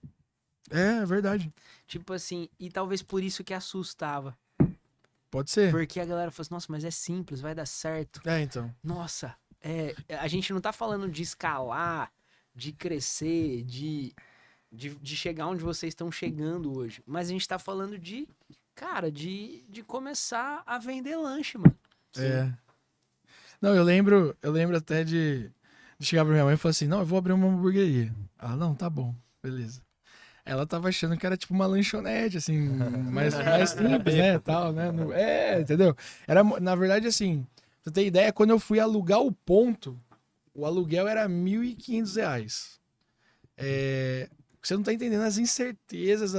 verdade. Tipo assim, e talvez por isso que assustava. Pode ser. Porque a galera fala assim, nossa, mas é simples, vai dar certo. Então. Nossa, a gente não tá falando de escalar, de crescer, de chegar onde vocês estão chegando hoje. Mas a gente tá falando de começar a vender lanche, mano. Não, eu lembro até de chegar pra minha mãe e falar assim, não, eu vou abrir uma hamburgueria. Ela, não, tá bom, beleza. Ela tava achando que era tipo uma lanchonete, assim, mais simples, né, tal, né? Entendeu? Na verdade, assim, pra você ter ideia, quando eu fui alugar o ponto, o aluguel era R$1.500. Você não tá entendendo as incertezas,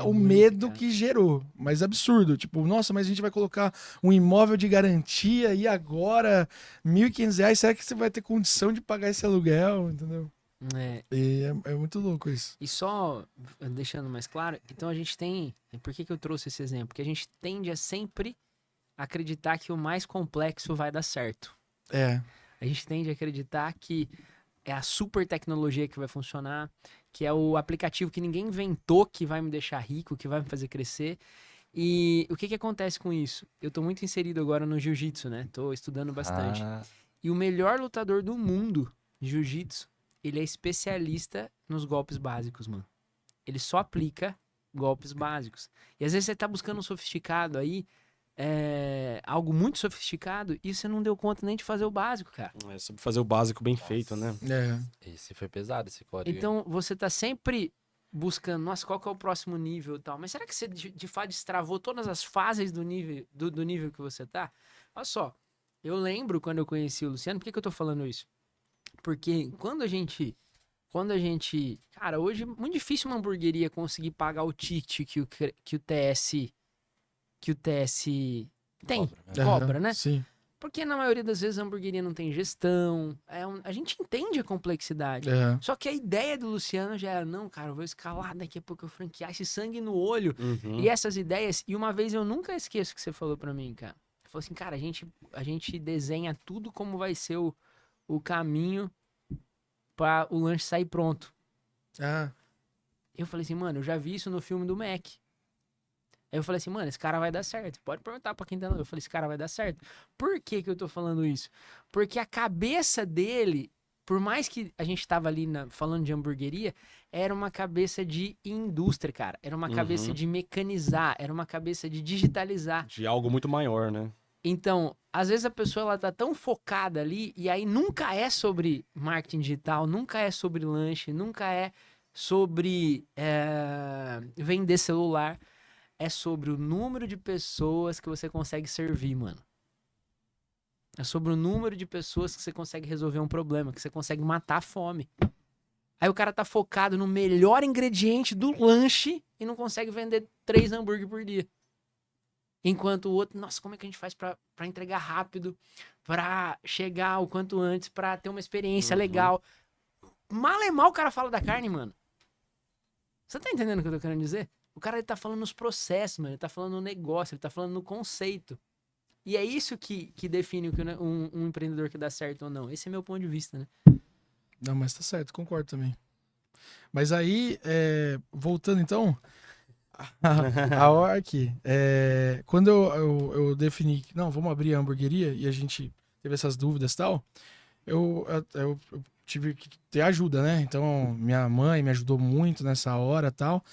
o medo que gerou. Mas absurdo. Tipo, nossa, mas a gente vai colocar um imóvel de garantia e agora R$1.500, será que você vai ter condição de pagar esse aluguel, entendeu? E é muito louco isso. E só deixando mais claro, então a gente tem... Por que eu trouxe esse exemplo? Porque a gente tende a sempre acreditar que o mais complexo vai dar certo. A gente tende a acreditar que é a super tecnologia que vai funcionar, que é o aplicativo que ninguém inventou que vai me deixar rico, que vai me fazer crescer. E o que acontece com isso? Eu tô muito inserido agora no jiu-jitsu, né? Tô estudando bastante. E o melhor lutador do mundo de jiu-jitsu, ele é especialista nos golpes básicos, mano. Ele só aplica golpes básicos. E às vezes você tá buscando um sofisticado aí, algo muito sofisticado, e você não deu conta nem de fazer o básico, cara. É sobre fazer o básico bem feito, né? Esse foi pesado, esse código. Então, você tá sempre buscando, nossa, qual que é o próximo nível e tal. Mas será que você, de fato, destravou todas as fases do nível, do nível que você tá? Olha só, eu lembro quando eu conheci o Luciano, por que eu tô falando isso? Porque quando a gente... Cara, hoje é muito difícil uma hamburgueria conseguir pagar o ticket que o TS tem, cobra, né? Sim. Porque na maioria das vezes a hamburgueria não tem gestão. A gente entende a complexidade. Só que a ideia do Luciano já era, não, cara, eu vou escalar daqui a pouco, eu franquear esse sangue no olho. E essas ideias. E uma vez eu nunca esqueço que você falou pra mim, cara. Você falou assim, cara, a gente desenha tudo como vai ser o caminho pra o lanche sair pronto. Eu falei assim, mano, eu já vi isso no filme do Mac. Aí eu falei assim, mano, esse cara vai dar certo. Pode perguntar pra quem tá... Eu falei, esse cara vai dar certo. Por que eu tô falando isso? Porque a cabeça dele, por mais que a gente tava ali falando de hamburgueria, era uma cabeça de indústria, cara. Era uma cabeça de mecanizar, era uma cabeça de digitalizar. De algo muito maior, né? Então, às vezes a pessoa ela tá tão focada ali, e aí nunca é sobre marketing digital, nunca é sobre lanche, nunca é sobre vender celular. É sobre o número de pessoas que você consegue servir, mano. É sobre o número de pessoas que você consegue resolver um problema, que você consegue matar a fome. Aí o cara tá focado no melhor ingrediente do lanche e não consegue vender 3 hambúrguer por dia. Enquanto o outro, nossa, como é que a gente faz pra entregar rápido, pra chegar o quanto antes, pra ter uma experiência legal. Mal é mal o cara fala da carne, mano. Você tá entendendo o que eu tô querendo dizer? O cara, ele tá falando nos processos, mano. Ele tá falando no negócio, ele tá falando no conceito. E é isso que define o que um empreendedor que dá certo ou não. Esse é meu ponto de vista, né? Não, mas tá certo, concordo também. Mas aí, voltando então, a Orc, quando eu defini que, não, vamos abrir a hamburgueria e a gente teve essas dúvidas e tal, eu tive que ter ajuda, né? Então, minha mãe me ajudou muito nessa hora e tal.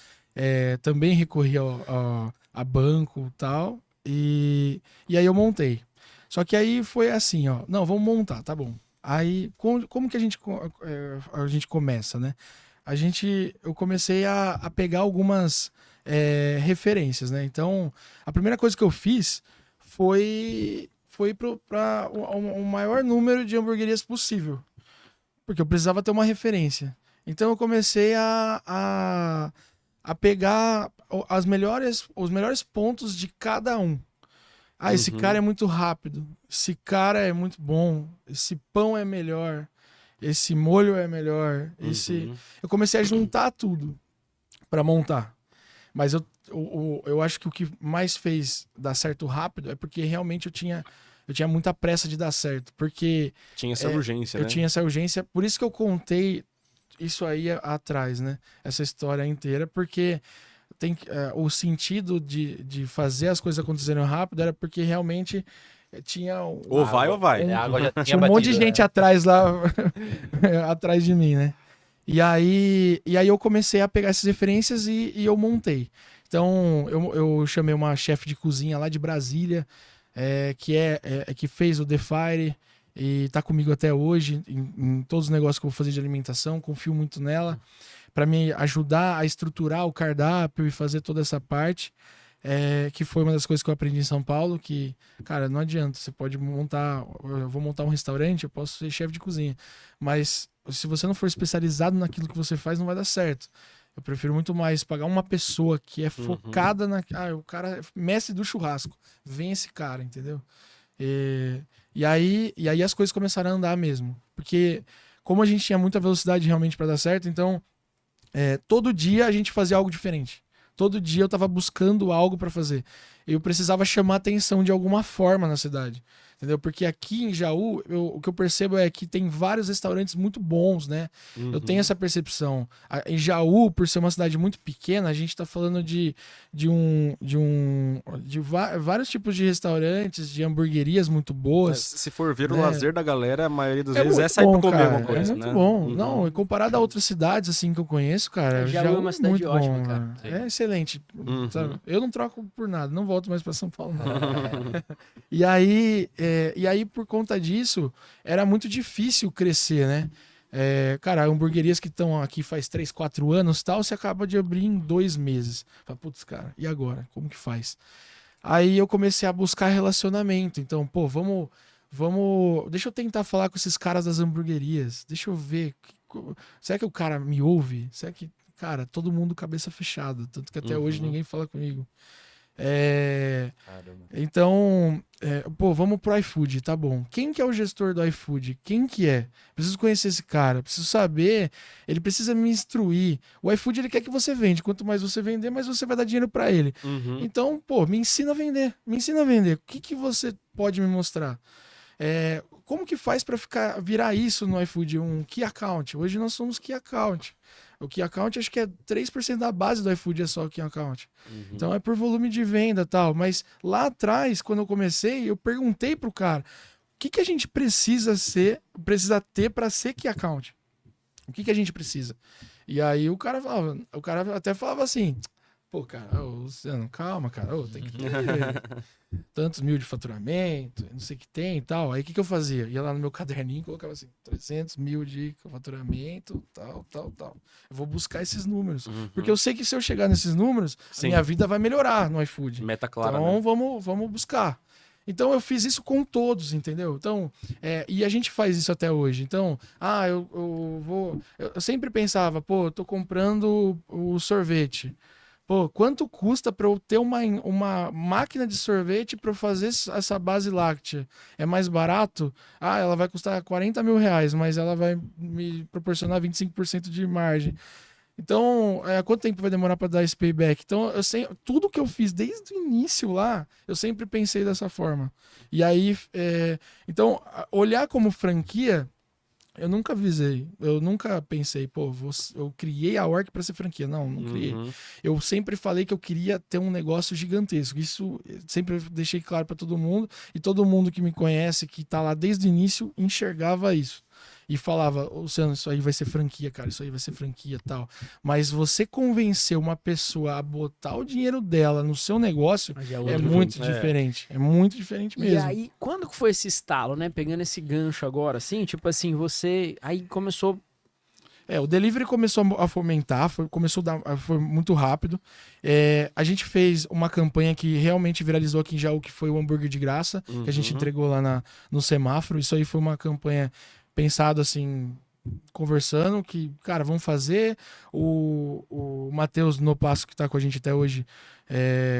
Também recorri a banco e tal. E aí eu montei. Só que aí foi assim, ó. Não, vamos montar, tá bom. Aí, como que a gente começa, né? Eu comecei a pegar algumas referências, né? Então, a primeira coisa que eu fiz foi para o maior número de hamburguerias possível. Porque eu precisava ter uma referência. Então, eu comecei a pegar os melhores pontos de cada um. Ah, esse cara é muito rápido. Esse cara é muito bom. Esse pão é melhor. Esse molho é melhor. Eu comecei a juntar tudo para montar. Mas eu acho que o que mais fez dar certo rápido é porque realmente eu tinha muita pressa de dar certo. Porque tinha essa urgência, né? Eu tinha essa urgência. Por isso que eu contei isso aí atrás, né? Essa história inteira. Porque o sentido de fazer as coisas acontecerem rápido era porque realmente tinha ou vai ou vai. A água já tinha um monte de gente atrás lá atrás de mim, né? E aí eu comecei a pegar essas referências e eu montei. Então eu chamei uma chefe de cozinha lá de Brasília, que fez o The Fire e tá comigo até hoje em todos os negócios que eu vou fazer de alimentação, confio muito nela para me ajudar a estruturar o cardápio e fazer toda essa parte, que foi uma das coisas que eu aprendi em São Paulo, que, cara, não adianta, você pode eu vou montar um restaurante, eu posso ser chefe de cozinha, mas se você não for especializado naquilo que você faz, não vai dar certo. Eu prefiro muito mais pagar uma pessoa que é focada o cara é mestre do churrasco, vem esse cara, entendeu? E aí as coisas começaram a andar mesmo, porque como a gente tinha muita velocidade realmente para dar certo, então todo dia a gente fazia algo diferente. Todo dia eu tava buscando algo para fazer. Eu precisava chamar atenção de alguma forma na cidade. Entendeu? Porque aqui em Jaú, o que eu percebo é que tem vários restaurantes muito bons, né? Eu tenho essa percepção. Em Jaú, por ser uma cidade muito pequena, a gente tá falando de vários tipos de restaurantes, de hamburguerias muito boas. Se for ver o lazer da galera, a maioria das vezes muito sair pra comer cara. alguma coisa, É muito né? bom. Não, e comparado a outras cidades assim que eu conheço, cara, Jaú é uma cidade muito ótima, bom, cara. É excelente. Sabe? Eu não troco por nada, não volto mais pra São Paulo, não. E aí, por conta disso, era muito difícil crescer, né? Cara, hamburguerias que estão aqui faz 3, 4 anos tal, você acaba de abrir em 2 meses. Fala, putz, cara, e agora? Como que faz? Aí eu comecei a buscar relacionamento. Então, pô, vamos. Deixa eu tentar falar com esses caras das hamburguerias. Deixa eu ver. Será que o cara me ouve? Será que. Cara, todo mundo cabeça fechada. Tanto que até hoje ninguém fala comigo. Então, vamos pro iFood, tá bom. Quem que é o gestor do iFood? Quem que é? Preciso conhecer esse cara, preciso saber, ele precisa me instruir. O iFood, ele quer que você vende. Quanto mais você vender, mais você vai dar dinheiro para ele. Então, me ensina a vender. O que você pode me mostrar? Como que faz para virar isso no iFood? Um Key Account. Hoje nós somos Key Account. O Key Account acho que é 3% da base do iFood, é só o Key Account. Então é por volume de venda e tal. Mas lá atrás, quando eu comecei, eu perguntei pro cara, o que a gente precisa ter para ser Key Account? O que a gente precisa? E aí o cara até falava assim, pô, cara, Luciano, calma, cara, tem que ter tantos mil de faturamento, não sei o que tem e tal. Aí o que eu fazia? Ia lá no meu caderninho, colocava assim, 300 mil de faturamento, tal. Eu vou buscar esses números. Porque eu sei que se eu chegar nesses números, a minha vida vai melhorar no iFood. Meta clara, então, né? vamos buscar. Então, eu fiz isso com todos, entendeu? Então, e a gente faz isso até hoje. Então, eu sempre pensava, pô, eu tô comprando o sorvete. Pô, quanto custa para eu ter uma máquina de sorvete para fazer essa base láctea? É mais barato? Ela vai custar 40 mil reais, mas ela vai me proporcionar 25% de margem. Então, quanto tempo vai demorar para dar esse payback? Então, tudo que eu fiz desde o início lá, eu sempre pensei dessa forma. E aí, então, olhar como franquia, eu nunca visei. Eu nunca pensei, pô, eu criei a Orc para ser franquia. Não criei. Eu sempre falei que eu queria ter um negócio gigantesco. Isso sempre deixei claro para todo mundo. E todo mundo que me conhece, que tá lá desde o início, enxergava isso. E falava, Luciano, isso aí vai ser franquia, cara, isso aí vai ser franquia e tal. Mas você convencer uma pessoa a botar o dinheiro dela no seu negócio é muito diferente. É muito diferente mesmo. E aí, quando que foi esse estalo, né? Pegando esse gancho agora, assim, tipo assim, você aí começou... O delivery começou a fomentar, foi muito rápido. A gente fez uma campanha que realmente viralizou aqui em Jaú, que foi o hambúrguer de graça, que a gente entregou lá no semáforo. Isso aí foi uma campanha pensado assim, conversando, que, cara, vamos fazer. O Matheus No Passo, que tá com a gente até hoje,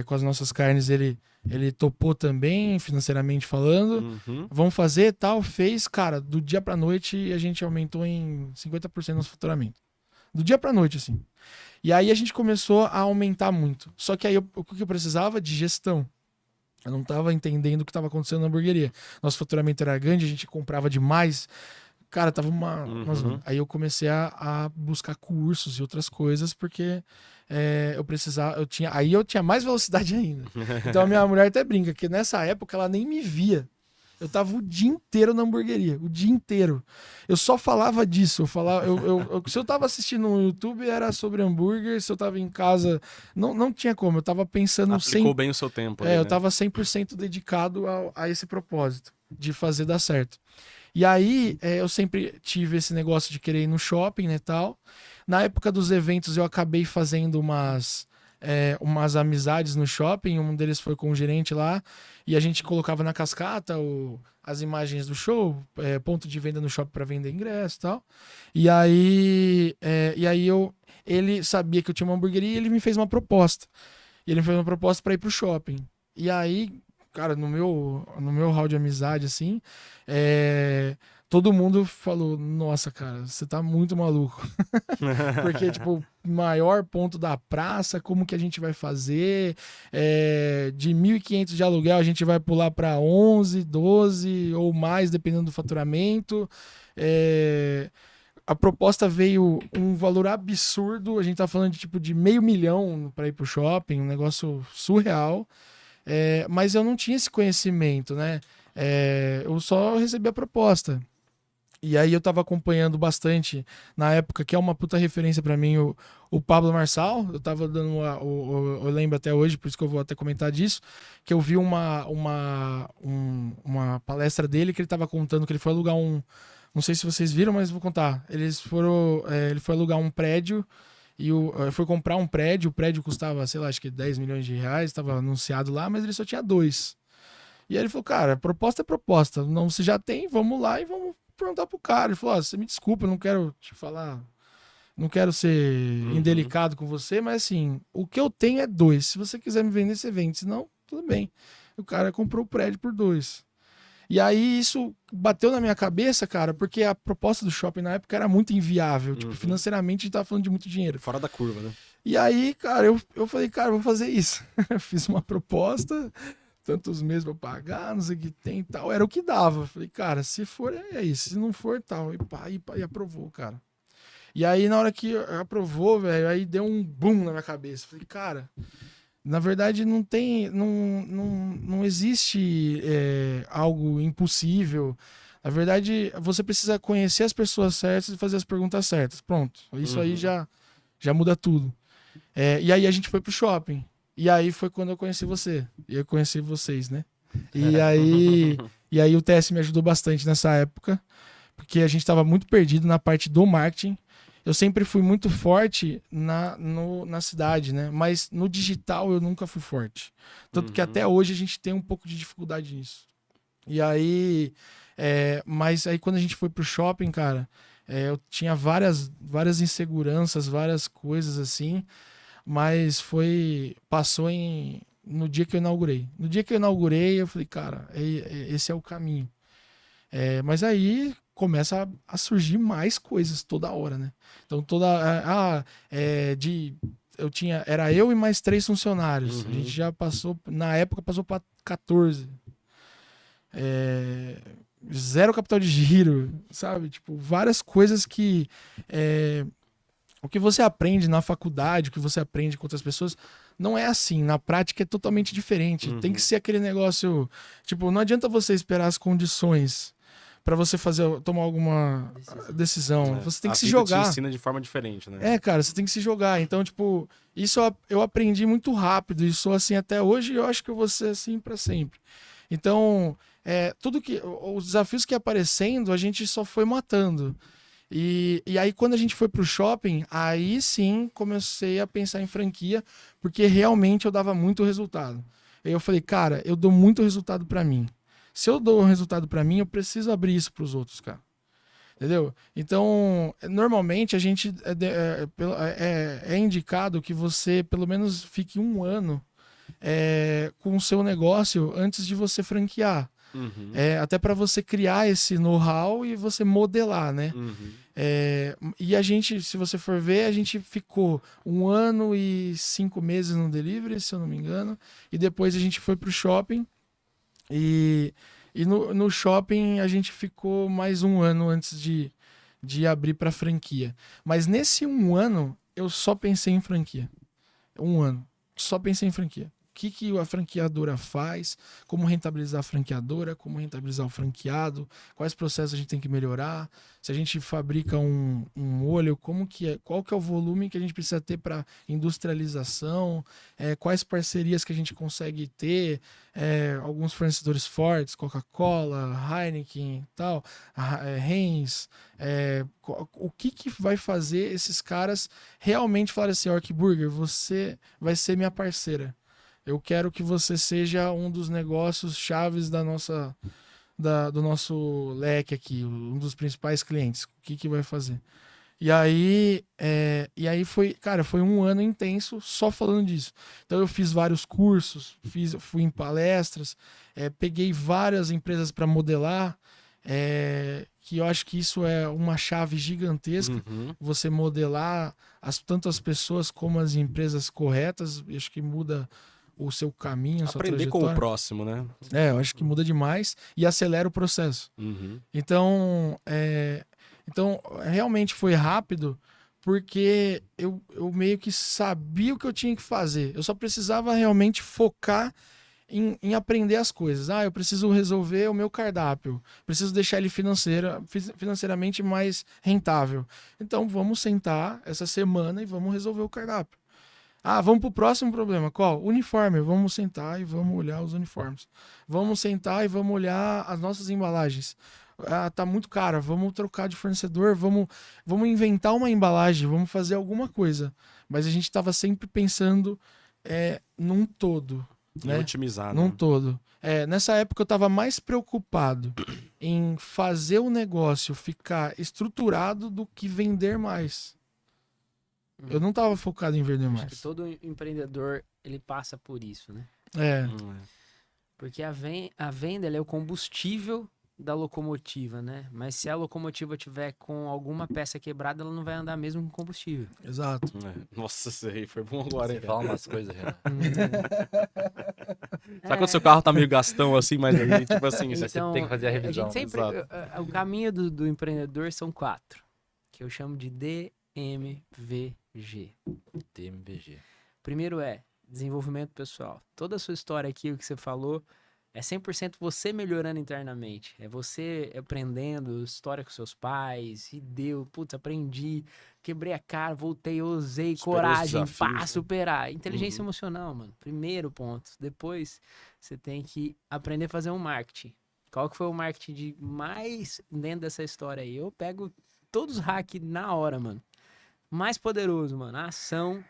com as nossas carnes, ele topou também, financeiramente falando. Vamos fazer, tal, fez, cara, do dia pra noite a gente aumentou em 50% nosso faturamento. Do dia pra noite, assim. E aí a gente começou a aumentar muito. Só que aí o que eu precisava? De gestão. Eu não tava entendendo o que estava acontecendo na hamburgueria. Nosso faturamento era grande, a gente comprava demais. Cara, tava Aí eu comecei a buscar cursos e outras coisas, porque eu tinha mais velocidade ainda. Então a minha mulher até brinca, que nessa época ela nem me via. Eu tava o dia inteiro na hamburgueria, o dia inteiro. Eu só falava disso. Se eu tava assistindo no YouTube, era sobre hambúrguer. Se eu tava em casa, não tinha como. Eu tava pensando... Aplicou bem o seu tempo. Ali, eu né? tava 100% dedicado a esse propósito, de fazer dar certo. E aí, eu sempre tive esse negócio de querer ir no shopping, né, tal. Na época dos eventos, eu acabei fazendo umas amizades no shopping. Um deles foi com o gerente lá. E a gente colocava na cascata as imagens do show, ponto de venda no shopping para vender ingresso e tal. E aí, ele sabia que eu tinha uma hamburgueria e ele me fez uma proposta. E ele me fez uma proposta para ir pro shopping. E aí, cara, no meu hall de amizade, assim, todo mundo falou, nossa, cara, você tá muito maluco. Porque, tipo, maior ponto da praça, como que a gente vai fazer? De 1.500 de aluguel, a gente vai pular para 11, 12 ou mais, dependendo do faturamento. A proposta veio um valor absurdo, a gente tá falando de tipo de $500 mil para ir pro shopping, um negócio surreal. Mas eu não tinha esse conhecimento, né? Eu só recebi a proposta. E aí eu tava acompanhando bastante, na época, que é uma puta referência para mim, o Pablo Marçal. Eu tava dando eu lembro até hoje, por isso que eu vou até comentar disso, que eu vi uma palestra dele que ele tava contando que ele foi alugar não sei se vocês viram, mas vou contar. Ele foi alugar um prédio e foi comprar um prédio. O prédio custava, sei lá, acho que 10 milhões de reais, estava anunciado lá, mas ele só tinha 2. E aí ele falou, cara, proposta é proposta. Não, você já tem, vamos lá e vamos perguntar pro cara. Ele falou, você me desculpa, eu não quero te falar, não quero ser indelicado com você, mas assim, o que eu tenho é 2. Se você quiser me vender, você vende. Se não, tudo bem. O cara comprou o prédio por 2. E aí isso bateu na minha cabeça, cara, porque a proposta do shopping na época era muito inviável. Tipo, financeiramente a gente tava falando de muito dinheiro. Fora da curva, né? E aí, cara, eu falei, cara, eu vou fazer isso. Fiz uma proposta, tantos meses pra pagar, não sei o que tem e tal. Era o que dava. Falei, cara, se for, é isso. Se não for, tal. E aprovou, cara. E aí, na hora que aprovou, velho, aí deu um boom na minha cabeça. Falei, cara, na verdade não existe algo impossível. Na verdade, você precisa conhecer as pessoas certas e fazer as perguntas certas. Pronto. Isso aí já muda tudo. E aí a gente foi pro shopping. E aí foi quando eu conheci você. E eu conheci vocês, né? E aí o TS me ajudou bastante nessa época, porque a gente estava muito perdido na parte do marketing. Eu sempre fui muito forte na cidade, né? Mas no digital eu nunca fui forte. Tanto que até hoje a gente tem um pouco de dificuldade nisso. E aí... mas aí quando a gente foi pro shopping, cara, eu tinha várias inseguranças, várias coisas assim. Mas passou no dia que eu inaugurei. No dia que eu inaugurei, eu falei, cara, esse é o caminho. Mas aí começa a surgir mais coisas toda hora, né? Então era eu e mais 3 funcionários. A gente já passou, na época passou para 14. Zero capital de giro, sabe? Tipo, várias coisas que o que você aprende na faculdade, o que você aprende com outras pessoas, não é assim. Na prática é totalmente diferente. Tem que ser aquele negócio, tipo, não adianta você esperar as condições para você tomar alguma decisão. Você tem que se jogar. A vida te ensina de forma diferente, né? Cara, você tem que se jogar. Então, tipo, isso eu aprendi muito rápido e sou assim até hoje e eu acho que eu vou ser assim para sempre. Então, os desafios que ia aparecendo, a gente só foi matando. E aí, quando a gente foi pro shopping, aí sim comecei a pensar em franquia, porque realmente eu dava muito resultado. Aí eu falei, cara, eu dou muito resultado para mim. Se eu dou um resultado para mim, eu preciso abrir isso pros outros, cara. Entendeu? Então, normalmente a gente é indicado que você pelo menos fique 1 ano com o seu negócio antes de você franquear. Até para você criar esse know-how e você modelar, né? E a gente, se você for ver, a gente ficou 1 ano e 5 meses no delivery, se eu não me engano, e depois a gente foi pro shopping e no shopping a gente ficou mais 1 ano antes de abrir para franquia. Mas nesse 1 ano eu só pensei em franquia. 1 ano, só pensei em franquia. O que a franqueadora faz, como rentabilizar a franqueadora, como rentabilizar o franqueado, quais processos a gente tem que melhorar, se a gente fabrica um molho, qual que é o volume que a gente precisa ter para industrialização, quais parcerias que a gente consegue ter, alguns fornecedores fortes, Coca-Cola, Heineken, tal, Heinz, o que vai fazer esses caras realmente falarem assim, Ork Burger, você vai ser minha parceira. Eu quero que você seja um dos negócios chaves do nosso leque aqui, um dos principais clientes. O que vai fazer? E aí foi 1 ano intenso só falando disso. Então eu fiz vários cursos, fui em palestras, peguei várias empresas para modelar, que eu acho que isso é uma chave gigantesca, você modelar tanto as pessoas como as empresas corretas, acho que muda o seu caminho, a sua Aprender trajetória. com o próximo, né? Eu acho que muda demais e acelera o processo. Então, realmente foi rápido porque eu meio que sabia o que eu tinha que fazer. Eu só precisava realmente focar em aprender as coisas. Eu preciso resolver o meu cardápio. Preciso deixar ele financeiramente mais rentável. Então, vamos sentar essa semana e vamos resolver o cardápio. Vamos pro próximo problema. Qual? Uniforme. Vamos sentar e vamos olhar os uniformes. Vamos sentar e vamos olhar as nossas embalagens. Tá muito cara. Vamos trocar de fornecedor. Vamos inventar uma embalagem. Vamos fazer alguma coisa. Mas a gente estava sempre pensando num todo. Né? Otimizar, num né? todo. Nessa época eu estava mais preocupado em fazer o negócio ficar estruturado do que vender mais. Eu não estava focado em vender mais. Acho que todo empreendedor, ele passa por isso, né? Porque a venda ela é o combustível da locomotiva, né? Mas se a locomotiva tiver com alguma peça quebrada, ela não vai andar mesmo com combustível. Exato. Nossa, isso aí foi bom agora, hein? Você fala umas coisas, Renan. Sabe quando seu carro tá meio gastão assim, mas aí, tipo assim, você Então, tem que fazer a revisão. gente sempre, o caminho do empreendedor são 4, que eu chamo de DMVG. DMVG. Primeiro desenvolvimento pessoal. Toda a sua história aqui, o que você falou, é 100% você melhorando internamente. É você aprendendo história com seus pais, e aprendi, quebrei a cara, voltei, usei coragem, superar. Inteligência emocional, mano. Primeiro ponto. Depois, você tem que aprender a fazer um marketing. Qual que foi o marketing de mais dentro dessa história aí? Eu pego todos os hacks na hora, mano. Mais poderoso, mano. Ação,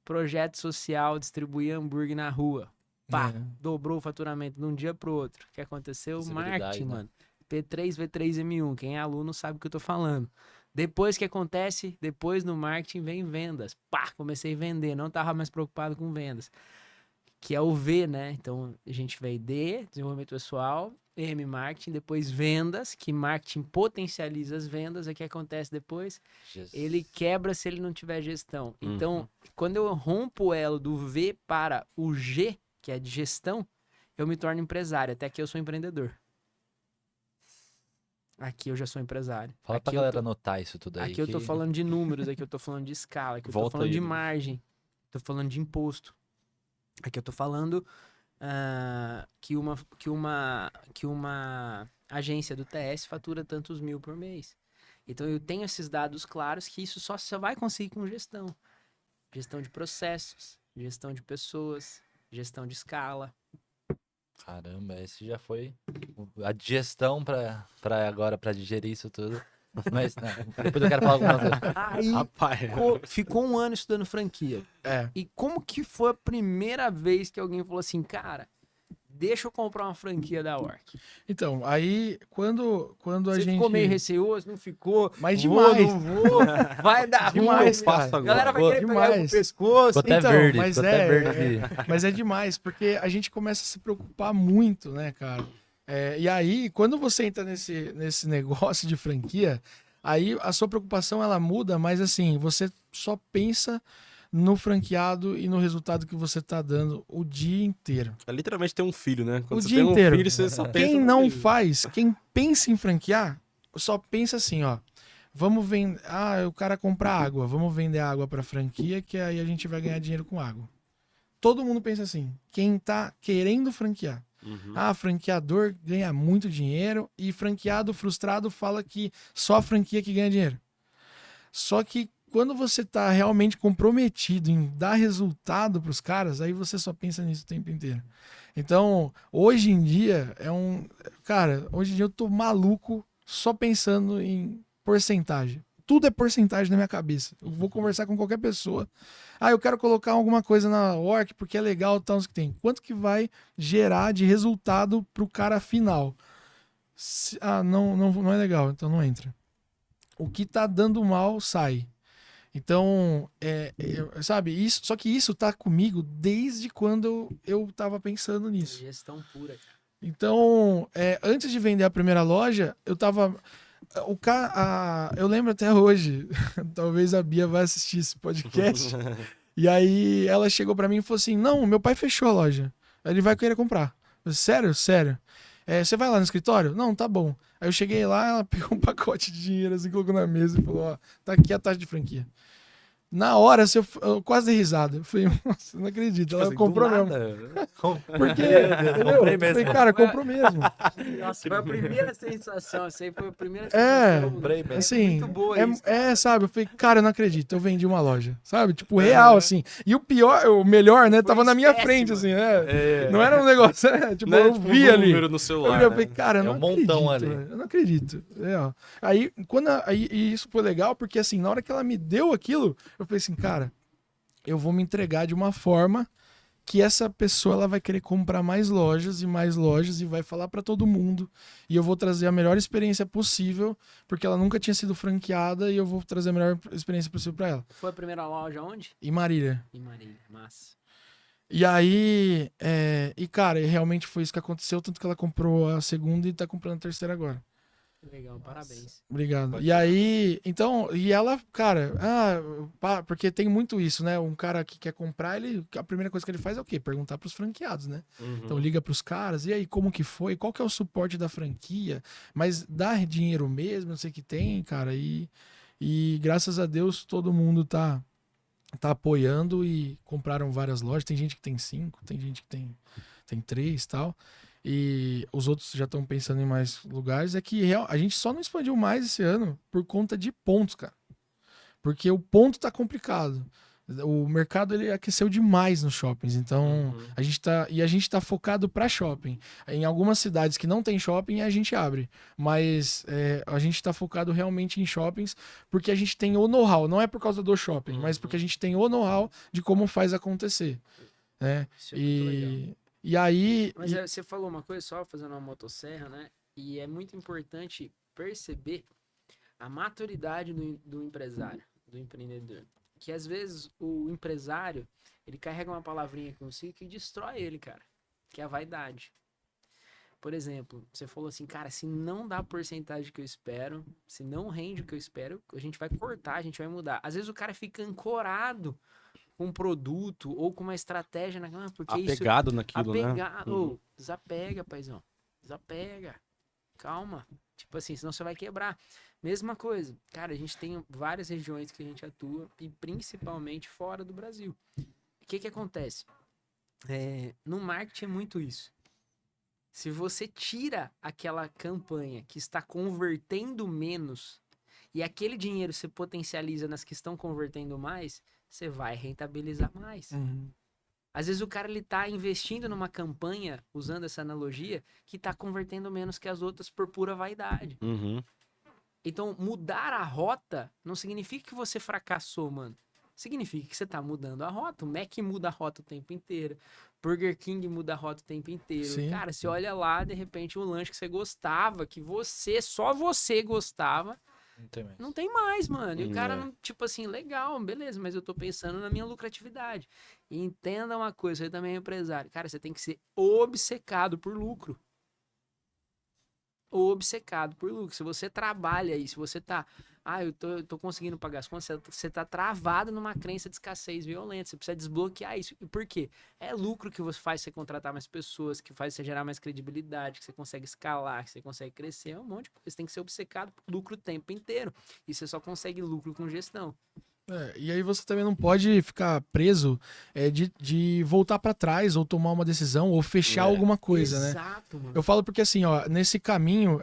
projeto social, distribuir hambúrguer na rua. Dobrou o faturamento de um dia pro outro. O que aconteceu? Marketing, né? Mano. P3, V3M1. Quem é aluno sabe o que eu tô falando. Depois que acontece, depois no marketing vem vendas. Comecei a vender. Não tava mais preocupado com vendas. Que é o V, né? Então, a gente veio D, desenvolvimento pessoal, marketing, depois vendas, que marketing potencializa as vendas, é o que acontece depois. Ele quebra se ele não tiver gestão. Então, quando eu rompo o elo do V para o G, que é de gestão, eu me torno empresário. Até aqui eu sou empreendedor. Aqui eu já sou empresário. Fala pra galera anotar isso tudo aí. Aqui eu tô falando de números, aqui eu tô falando de escala, aqui eu tô falando de margem, tô falando de imposto. Aqui eu tô falando que uma agência do TS fatura tantos mil por mês. Então eu tenho esses dados claros que isso só vai conseguir com gestão. Gestão de processos, gestão de pessoas, gestão de escala. Caramba, esse já foi a digestão pra agora, pra digerir isso tudo. Mas depois eu quero falar alguma coisa. Aí ficou um ano estudando franquia. É. E como que foi a primeira vez que alguém falou assim, cara, deixa eu comprar uma franquia da Orc? Então, aí, quando a Você gente... ficou meio receoso, não ficou? Mas Vou, demais. não vou, vai dar Demais, ruim. cara. A galera vai querer pegar Demais. o pescoço. Ficou até Então, verde, mas ficou até verde. mas é demais, porque a gente começa a se preocupar muito, né, cara? E aí, quando você entra nesse negócio de franquia, aí a sua preocupação, ela muda, mas assim, você só pensa no franqueado e no resultado que você tá dando o dia inteiro. É literalmente ter um filho, né? Quando O você dia tem inteiro. um filho, você só pensa Quem no não filho. faz, quem pensa em franquear, só pensa assim, ó. Vamos vender. O cara compra água. Vamos vender água pra franquia, que aí a gente vai ganhar dinheiro com água. Todo mundo pensa assim. Quem tá querendo franquear. Franqueador ganha muito dinheiro e franqueado frustrado fala que só a franquia que ganha dinheiro. Só que quando você tá realmente comprometido em dar resultado pros caras, aí você só pensa nisso o tempo inteiro. Então, hoje em dia, hoje em dia eu tô maluco só pensando em porcentagem. Tudo é porcentagem na minha cabeça. Eu vou conversar com qualquer pessoa. Eu quero colocar alguma coisa na Orc porque é legal, tal, que tem. Quanto que vai gerar de resultado pro cara final? Não é legal, então não entra. O que tá dando mal, sai. Então, sabe, isso, só que isso tá comigo desde quando eu tava pensando nisso. Gestão pura, cara. Então, antes de vender a primeira loja, eu tava... eu lembro até hoje, talvez a Bia vai assistir esse podcast, e aí ela chegou pra mim e falou assim, não, meu pai fechou a loja, ele vai querer comprar. Eu disse, sério? Sério. Você vai lá no escritório? Não, tá bom. Aí eu cheguei lá, ela pegou um pacote de dinheiro assim, colocou na mesa e falou, ó, tá aqui a taxa de franquia. Na hora, assim, eu quase dei risada. Eu falei, nossa, eu não acredito. Ela comprou mesmo. Porque, comprei mesmo. Eu falei, cara, comprou mesmo. Nossa, foi a primeira sensação. Essa aí foi a primeira sensação. comprei mesmo. Assim, muito boa isso. Sabe? Eu falei, cara, eu não acredito. Eu vendi uma loja, sabe? Tipo, real, assim. E o melhor, né? Tava na minha frente, assim, Não era um negócio, tipo, Não é eu tipo vi um ali. número no celular, Eu falei, cara, eu não um montão acredito, ali. velho, eu não acredito. Aí, e isso foi legal, porque assim, na hora que ela me deu aquilo, eu falei assim, cara, eu vou me entregar de uma forma que essa pessoa ela vai querer comprar mais lojas e vai falar pra todo mundo. E eu vou trazer a melhor experiência possível, porque ela nunca tinha sido franqueada e eu vou trazer a melhor experiência possível pra ela. Foi a primeira loja onde? Em Marília. Em Marília, massa. E aí, cara, realmente foi isso que aconteceu, tanto que ela comprou a segunda e tá comprando a terceira agora. Legal, parabéns. Obrigado. E aí, então, e ela, cara, porque tem muito isso, né? Um cara que quer comprar, a primeira coisa que ele faz é o quê? Perguntar pros franqueados, né? Então liga pros caras, e aí, como que foi? Qual que é o suporte da franquia? Mas dá dinheiro mesmo, não sei o que tem, cara, e graças a Deus todo mundo tá apoiando e compraram várias lojas. Tem gente que tem 5, tem gente que tem 3 e tal. E os outros já estão pensando em mais lugares. É que a gente só não expandiu mais esse ano por conta de pontos, cara. Porque o ponto tá complicado. O mercado ele aqueceu demais nos shoppings. Então, a gente tá focado para shopping. Em algumas cidades que não tem shopping, a gente abre. Mas a gente tá focado realmente em shoppings porque a gente tem o know-how. Não é por causa do shopping, mas porque a gente tem o know-how de como faz acontecer. Né? Isso é muito legal. E aí... Mas você falou uma coisa só, fazendo uma motosserra, né? E é muito importante perceber a maturidade do empresário, do empreendedor. Que às vezes o empresário, ele carrega uma palavrinha consigo que destrói ele, cara. Que é a vaidade. Por exemplo, você falou assim, cara, se não dá a porcentagem que eu espero, se não rende o que eu espero, a gente vai cortar, a gente vai mudar. Às vezes o cara fica ancorado com um produto ou com uma estratégia porque apegado naquilo, né? apegado. Desapega, paizão. Desapega. Calma. Tipo assim, senão você vai quebrar. Mesma coisa. Cara, a gente tem várias regiões que a gente atua e principalmente fora do Brasil. O que acontece? No marketing é muito isso. Se você tira aquela campanha que está convertendo menos e aquele dinheiro você potencializa nas que estão convertendo mais, você vai rentabilizar mais. Às vezes o cara ele tá investindo numa campanha, usando essa analogia, que tá convertendo menos que as outras por pura vaidade. Então, mudar a rota não significa que você fracassou, mano. Significa que você tá mudando a rota. O Mac muda a rota o tempo inteiro. Burger King muda a rota o tempo inteiro. Sim. Cara, você olha lá, de repente, o lanche que você gostava, que só você gostava, não tem mais, mano. E o cara, não, tipo assim, legal, beleza, mas eu tô pensando na minha lucratividade. E entenda uma coisa, você também é empresário. Cara, você tem que ser obcecado por lucro. Obcecado por lucro. Se você trabalha aí, se você tá... eu tô conseguindo pagar as contas, você tá travado numa crença de escassez violenta. Você precisa desbloquear isso. E por quê? É lucro que você faz você contratar mais pessoas, que faz você gerar mais credibilidade, que você consegue escalar, que você consegue crescer. É um monte de coisa. Você tem que ser obcecado por lucro o tempo inteiro. E você só consegue lucro com gestão. E aí você também não pode ficar preso de voltar pra trás ou tomar uma decisão ou fechar alguma coisa, né? Exato, mano. Eu falo porque assim, ó, nesse caminho,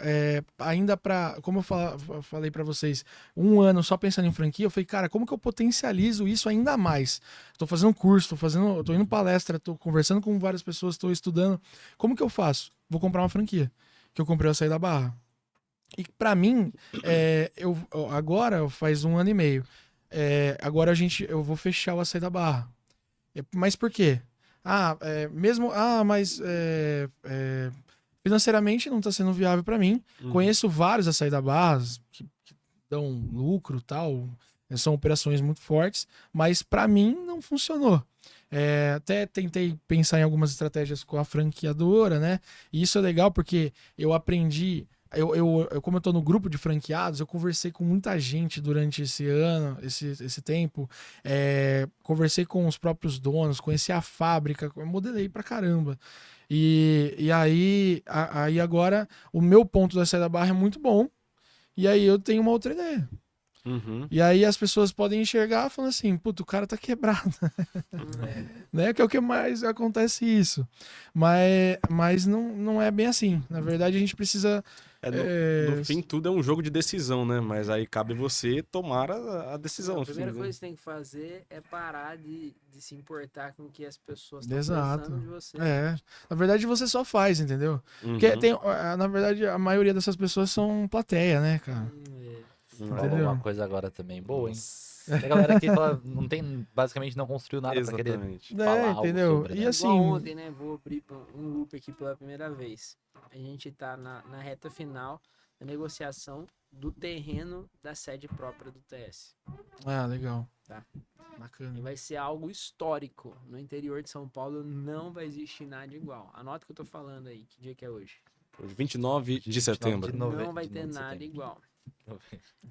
ainda como eu falei pra vocês, 1 ano só pensando em franquia, eu falei, cara, como que eu potencializo isso ainda mais? Tô fazendo curso, tô indo palestra, tô conversando com várias pessoas, tô estudando. Como que eu faço? Vou comprar uma franquia, que eu comprei ao sair da Barra. E pra mim, agora faz 1 ano e meio. Agora eu vou fechar o Açaí da Barra. Mas por quê? Financeiramente não está sendo viável para mim. Conheço vários Açaí da Barra que dão lucro e tal. São operações muito fortes, mas para mim não funcionou. Até tentei pensar em algumas estratégias com a franqueadora, né? E isso é legal porque eu aprendi... como eu tô no grupo de franqueados, eu conversei com muita gente durante esse ano, esse tempo. Conversei com os próprios donos, conheci a fábrica, eu modelei pra caramba. E aí agora o meu ponto da saída da Barra é muito bom. E aí eu tenho uma outra ideia. E aí as pessoas podem enxergar falando assim, puto, o cara tá quebrado. Né? Que é o que mais acontece isso. Mas não é bem assim. Na verdade, a gente precisa... No fim, tudo é um jogo de decisão, né? Mas aí cabe você tomar a decisão. A primeira coisa que você tem que fazer é parar de se importar com o que as pessoas estão pensando de você. Na verdade, você só faz, entendeu? Porque na verdade, a maioria dessas pessoas são plateia, né, cara? Entendeu? Uma coisa agora também boa, hein? A galera que basicamente não construiu nada pra querer falar algo sobre, né? E assim... Igual ontem, né? Vou abrir um loop aqui pela primeira vez. A gente tá na reta final da negociação do terreno da sede própria do TS. Legal. Tá? Bacana. E vai ser algo histórico. No interior de São Paulo não vai existir nada igual. Anota o que eu tô falando aí. Que dia que é hoje? 29 de setembro. Não vai ter nada igual.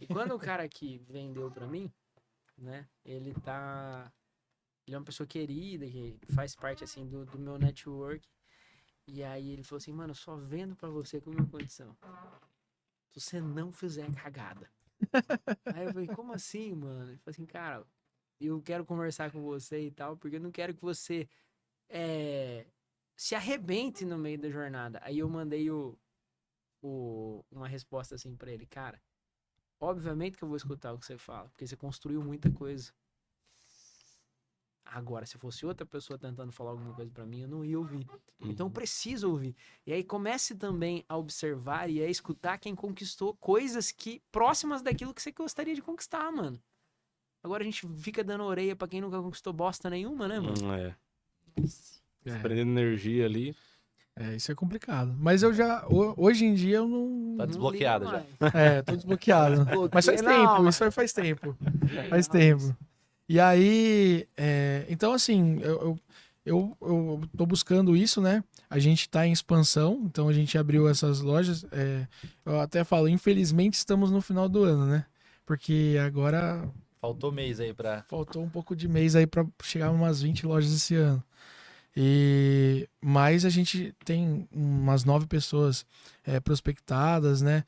E quando o cara que vendeu pra mim, né, ele é uma pessoa querida, que faz parte, assim, do meu network, e aí ele falou assim, mano, eu só vendo pra você com uma condição, se você não fizer cagada. Aí eu falei, como assim, mano? Ele falou assim, cara, eu quero conversar com você e tal, porque eu não quero que você se arrebente no meio da jornada. Aí eu mandei uma resposta assim pra ele, cara, obviamente que eu vou escutar o que você fala, porque você construiu muita coisa. Agora, se fosse outra pessoa tentando falar alguma coisa pra mim, eu não ia ouvir. Então eu preciso ouvir. E aí comece também a observar e a escutar quem conquistou coisas próximas daquilo que você gostaria de conquistar, mano. Agora a gente fica dando orelha pra quem nunca conquistou bosta nenhuma, né, mano? Prendendo energia ali. Isso é complicado. Mas hoje em dia eu não... Tá desbloqueado já. Tô desbloqueado. Mas faz tempo, isso aí faz tempo. Faz tempo. E aí, então assim, eu tô buscando isso, né? A gente tá em expansão, então a gente abriu essas lojas. Eu até falo, infelizmente estamos no final do ano, né? Porque agora Faltou mês aí pra... faltou um pouco de mês aí para chegar umas 20 lojas esse ano. Mas a gente tem umas 9 pessoas prospectadas, né?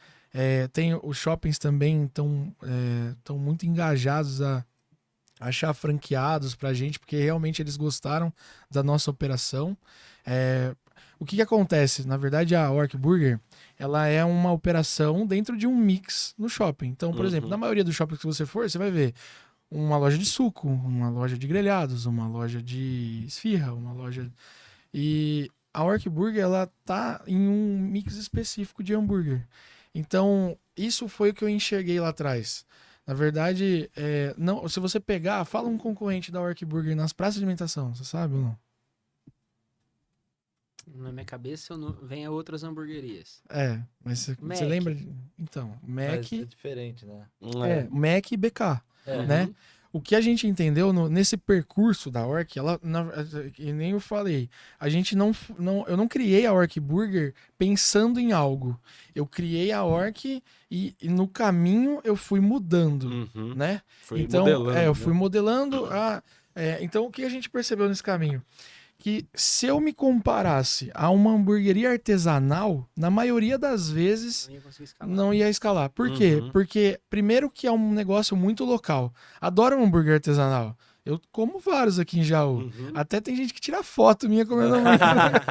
Tem os shoppings também estão muito engajados a achar franqueados pra gente, porque realmente eles gostaram da nossa operação. O que acontece? Na verdade, a Orc Burger, ela é uma operação dentro de um mix no shopping. Então, por exemplo, na maioria dos shoppings que você for, você vai ver uma loja de suco, uma loja de grelhados, uma loja de esfirra, uma loja... E a Orc Burger, ela tá em um mix específico de hambúrguer. Então, isso foi o que eu enxerguei lá atrás. Na verdade, não, se você pegar, fala um concorrente da Orc Burger nas praças de alimentação, você sabe ou não? Na minha cabeça vem outras hamburguerias. Mas você Mac. lembra? Então, Mac, Mas é diferente, né? Mac e BK, né? O que a gente entendeu nesse percurso da Orc, que nem eu falei, a gente eu não criei a Orc Burger pensando em algo. Eu criei a Orc e no caminho eu fui mudando, né? Eu fui modelando. Então, o que a gente percebeu nesse caminho? Que se eu me comparasse a uma hamburgueria artesanal, na maioria das vezes não ia escalar. Por quê? Porque, primeiro, que é um negócio muito local. Adoro um hambúrguer artesanal. Eu como vários aqui em Jaú. Até tem gente que tira foto minha comendo hambúrguer.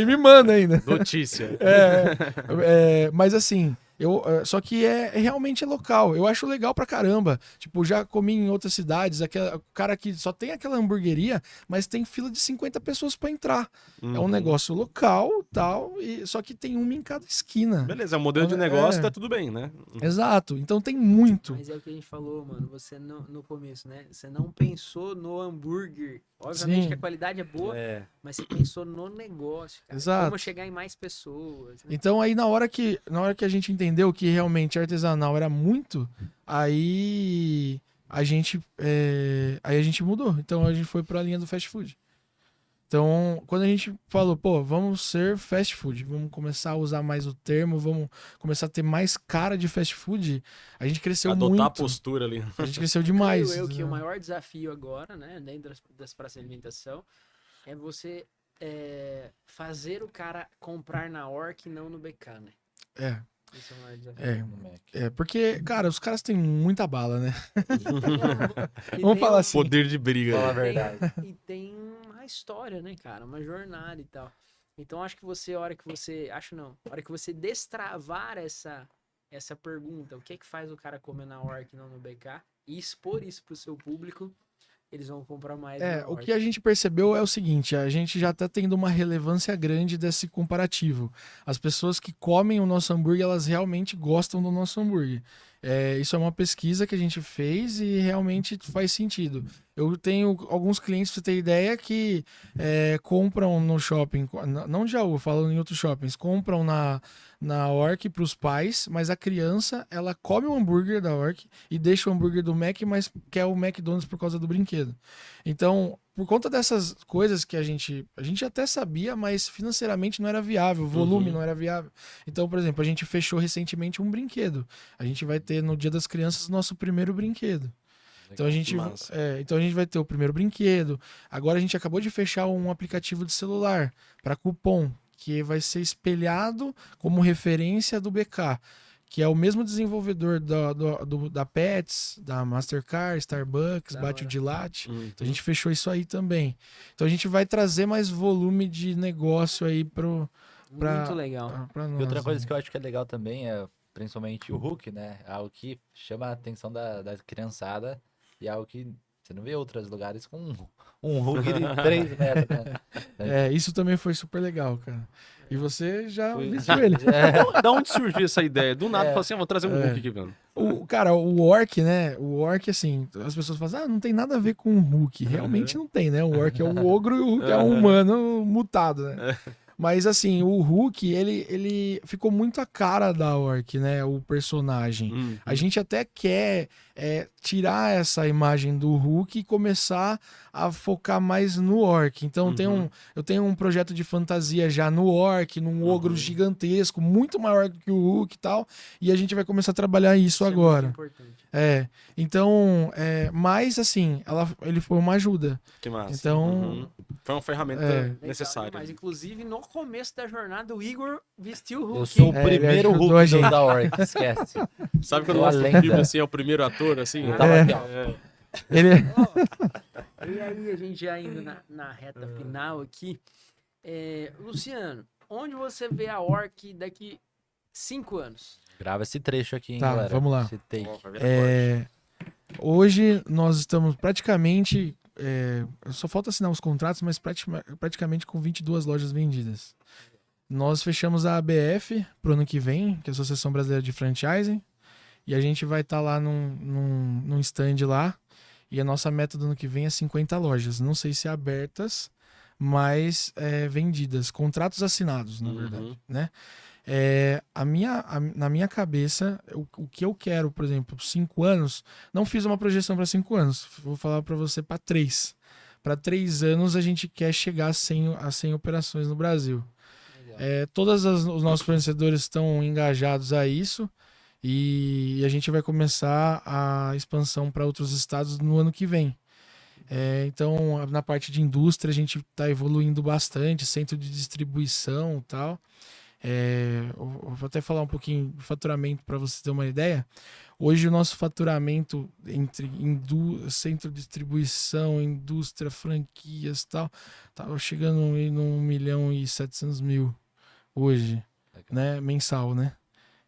E me manda ainda. Notícia. Mas assim... só que realmente é local. Eu acho legal pra caramba. Tipo, já comi em outras cidades, o cara que só tem aquela hamburgueria, mas tem fila de 50 pessoas pra entrar. É um negócio local, tal, só que tem uma em cada esquina. Beleza, é um modelo de negócio, tá tudo bem, né? Exato. Então tem muito. Mas é o que a gente falou, mano. Você no começo, né? Você não pensou no hambúrguer. Obviamente que a qualidade é boa, mas você pensou no negócio, cara. Exato. Como chegar em mais pessoas. Né? Então aí na hora que a gente entendeu que realmente artesanal era muito, aí a gente mudou. Então a gente foi para a linha do fast food. Então, quando a gente falou, vamos ser fast food, vamos começar a usar mais o termo, vamos começar a ter mais cara de fast food, a gente cresceu muito. Adotar a postura ali. A gente cresceu demais. Eu que o maior desafio agora, né, dentro das praças de alimentação, é você fazer o cara comprar na Orc e não no BK, né? Isso é o maior desafio. Porque, cara, os caras têm muita bala, né? E Vamos falar assim. Poder de briga. Fala a verdade. E tem uma história, né, cara? Uma jornada e tal. Então, acho que a hora que você destravar essa pergunta, o que é que faz o cara comer na Orc e não no BK, e expor isso pro seu público, eles vão comprar mais. O que a gente percebeu é o seguinte, a gente já tá tendo uma relevância grande desse comparativo. As pessoas que comem o nosso hambúrguer, elas realmente gostam do nosso hambúrguer. Isso é uma pesquisa que a gente fez e realmente faz sentido. Eu tenho alguns clientes, pra você ter ideia, que compram no shopping, não de Jaú, falando em outros shoppings, compram na Orc para os pais, mas a criança, ela come o hambúrguer da Orc e deixa o hambúrguer do Mac, mas quer o McDonald's por causa do brinquedo. Então, por conta dessas coisas que a gente até sabia, mas financeiramente não era viável, o volume não era viável. Então, por exemplo, a gente fechou recentemente um brinquedo. A gente vai ter no Dia das Crianças nosso primeiro brinquedo. Então a gente vai ter o primeiro brinquedo. Agora a gente acabou de fechar um aplicativo de celular para cupom, que vai ser espelhado como referência do BK, que é o mesmo desenvolvedor da Pets, da Mastercard, Starbucks, Bate o Dilatte. Então a gente fechou isso aí também. Então a gente vai trazer mais volume de negócio aí Muito legal. Pra nós, E outra coisa que eu acho que é legal também é principalmente o Hulk, né? Algo que chama a atenção da criançada e algo que você não vê outros lugares com um Hulk de 3 metros, né? Isso também foi super legal, cara. E você já vestiu ele. Da onde surgiu essa ideia? Do nada, falou assim, vou trazer um Hulk aqui, mano. Cara, o Orc, né? O Orc, assim, as pessoas falam não tem nada a ver com o Hulk. Realmente não tem, né? O Orc é o ogro e o Hulk é um humano mutado, né? Mas, assim, o Hulk, ele ficou muito a cara da Orc, né? O personagem. A gente até quer tirar essa imagem do Hulk e começar a focar mais no orc. Então eu tenho um projeto de fantasia já no orc, num ogro gigantesco, muito maior do que o Hulk e tal, e a gente vai começar a trabalhar isso agora. É muito importante. Então, mas assim, ele foi uma ajuda. Que massa. Então, foi uma ferramenta Legal necessária. demais. Inclusive, no começo da jornada, o Igor vestiu o Hulk. Eu sou o ele primeiro ajudou Hulk a gente. da Orc, esquece. Sabe quando Eu mostra lenda. um filme assim, é o primeiro ator, assim? Eu tava aqui, ó. ele E aí, a gente já indo na reta final aqui. Luciano, onde você vê a Orc daqui 5 anos? Grava esse trecho aqui, hein, Tá, galera. vamos lá. Esse take. Ó, vai virar corte. Hoje nós estamos praticamente. Só falta assinar os contratos, mas praticamente com 22 lojas vendidas. Nós fechamos a ABF pro ano que vem, que é a Associação Brasileira de Franchising, e a gente vai estar lá num stand lá. E a nossa meta do ano que vem é 50 lojas. Não sei se abertas, mas vendidas. Contratos assinados, na verdade, né? Na minha cabeça, o que eu quero, por exemplo, 5 anos, não fiz uma projeção para 5 anos, vou falar para você para 3. Para 3 anos a gente quer chegar a 100 operações no Brasil. Todos os nossos fornecedores estão engajados a isso e a gente vai começar a expansão para outros estados no ano que vem. Então, na parte de indústria, a gente está evoluindo bastante, centro de distribuição e tal. Eu vou até falar um pouquinho do faturamento para você ter uma ideia. Hoje o nosso faturamento entre centro de distribuição, indústria, franquias e tal, estava chegando em 1.700.000 hoje, né, mensal, né?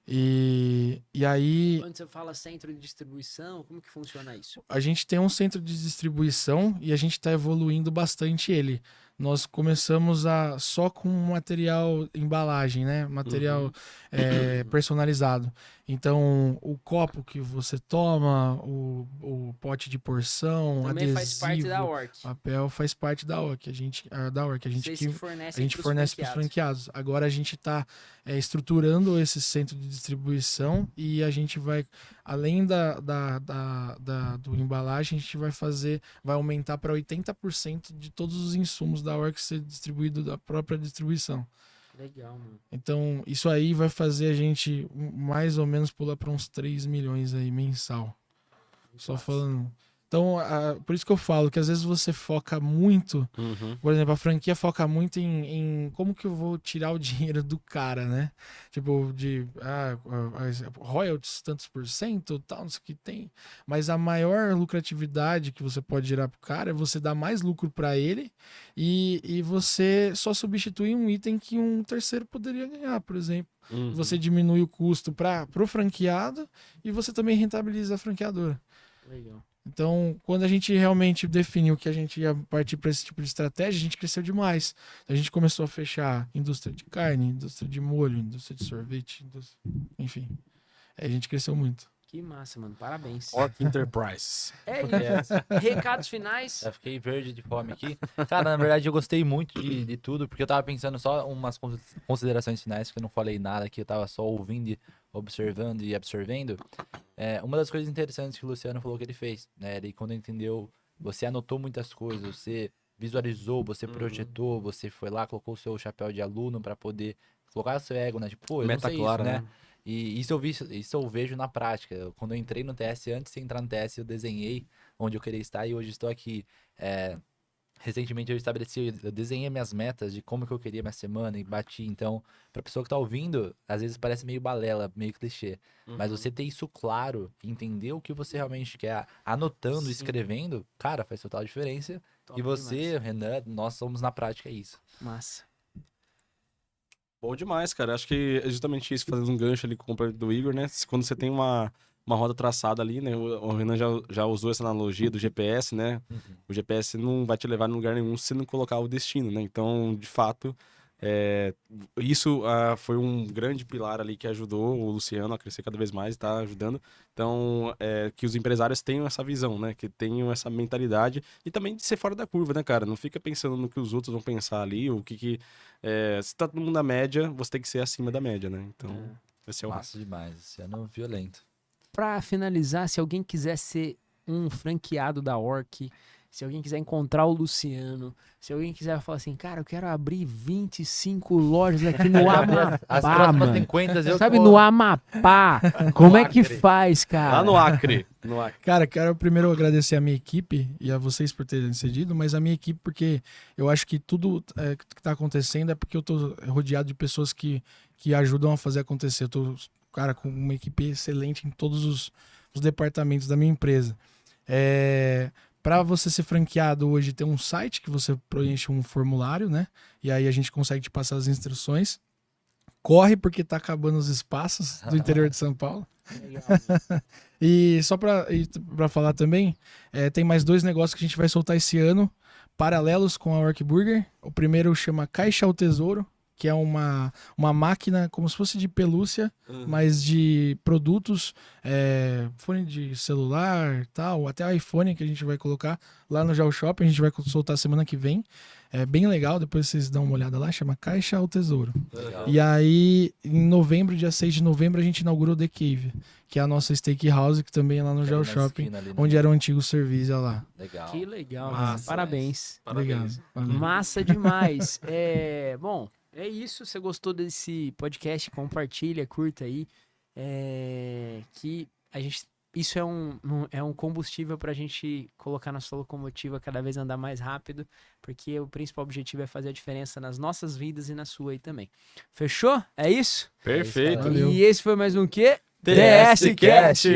E aí Quando você fala centro de distribuição, como que funciona isso? a gente tem um centro de distribuição e a gente está evoluindo bastante ele. Nós começamos só com material embalagem, né? Material personalizado. Então, o copo que você toma, o pote de porção, Também adesivo, faz parte da Orc. papel faz parte da Orc. A gente Vocês se a fornecem gente pros fornece para os franqueados. Agora a gente está estruturando esse centro de distribuição e a gente vai, além do embalagem, a gente vai aumentar para 80% de todos os insumos da Orc ser distribuído da própria distribuição. Legal, mano. Então, isso aí vai fazer a gente mais ou menos pular para uns 3 milhões aí mensal. Só falando. Então, por isso que eu falo que às vezes você foca muito. Por exemplo, a franquia foca muito em como que eu vou tirar o dinheiro do cara, né? Tipo, royalties, tantos por cento, tal, não sei o que tem. Mas a maior lucratividade que você pode gerar pro cara é você dar mais lucro para ele e você só substituir um item que um terceiro poderia ganhar, por exemplo. Você diminui o custo pro franqueado e você também rentabiliza a franqueadora. Legal. Então, quando a gente realmente definiu que a gente ia partir para esse tipo de estratégia, a gente cresceu demais. A gente começou a fechar indústria de carne, indústria de molho, indústria de sorvete, enfim. A gente cresceu muito. Que massa, mano. Parabéns. Orc Enterprises. Isso. Recados finais. Já fiquei verde de fome aqui. Cara, na verdade eu gostei muito de tudo, porque eu tava pensando só umas considerações finais, que eu não falei nada aqui, eu tava só ouvindo, observando e absorvendo. Uma das coisas interessantes que o Luciano falou que ele fez, né? Ele, quando entendeu, você anotou muitas coisas, você visualizou, você projetou, você foi lá, colocou o seu chapéu de aluno pra poder colocar o seu ego, né? Tipo, pô, eu Meta não sei clara, isso, né? né? E isso eu vejo na prática. Quando eu entrei no TS, antes de entrar no TS, eu desenhei onde eu queria estar e hoje estou aqui. Recentemente eu desenhei minhas metas de como que eu queria minha semana e bati. Então, pra pessoa que tá ouvindo, às vezes parece meio balela, meio clichê. Mas você ter isso claro, entender o que você realmente quer, anotando, escrevendo, cara, faz total diferença. Top E você, demais. Renan, nós somos na prática isso. Massa. Bom demais, cara. Acho que é justamente isso, fazendo um gancho ali com o complemento do Igor, né? Quando você tem uma roda traçada ali, né? O Renan já usou essa analogia do GPS, né? O GPS não vai te levar em lugar nenhum se você não colocar o destino, né? Então, de fato, isso foi um grande pilar ali que ajudou o Luciano a crescer cada vez mais e tá ajudando. Então, que os empresários tenham essa visão, né? Que tenham essa mentalidade e também de ser fora da curva, né, cara? Não fica pensando no que os outros vão pensar ali, ou se tá todo mundo na média, você tem que ser acima da média, né? Então, esse é o Massa demais, esse ano violento. pra finalizar, se alguém quiser ser um franqueado da Orc, se alguém quiser encontrar o Luciano, se alguém quiser falar assim, cara, eu quero abrir 25 lojas aqui no As Amapá, próximas mano. 50 eu Sabe, vou- no Amapá. Como é que Acre. faz, cara? Lá no Acre. No Acre. Cara, quero primeiro agradecer a minha equipe e a vocês por terem cedido, mas a minha equipe porque eu acho que tudo que tá acontecendo é porque eu tô rodeado de pessoas que ajudam a fazer acontecer. Eu tô, cara, com uma equipe excelente em todos os departamentos da minha empresa. Para você ser franqueado hoje, tem um site que você preenche um formulário, né? E aí a gente consegue te passar as instruções. Corre porque tá acabando os espaços do interior de São Paulo. E só para falar também, tem mais 2 negócios que a gente vai soltar esse ano, paralelos com a Orc Burger. O primeiro chama Caixa ao Tesouro, que é uma máquina como se fosse de pelúcia, mas de produtos, fone de celular, tal, até iPhone que a gente vai colocar lá no Geo Shopping, a gente vai soltar semana que vem. É bem legal, depois vocês dão uma olhada lá, chama Caixa ao Tesouro. Legal. E aí, em novembro, dia 6 de novembro, a gente inaugurou The Cave, que é a nossa steakhouse, que também é lá no Ali Geo na Shopping, esquina ali, né? onde era o antigo serviço lá. Legal. Que legal, Massa. mano. Parabéns. Parabéns. Valeu. Massa demais. Bom, é isso. Se você gostou desse podcast, compartilha, curta aí. Que a gente, isso é um combustível pra gente colocar nossa locomotiva cada vez andar mais rápido, porque o principal objetivo é fazer a diferença nas nossas vidas e na sua aí também. Fechou? É isso? Perfeito. Valeu. E esse foi mais um quê? TS Cast.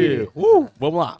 Vamos lá.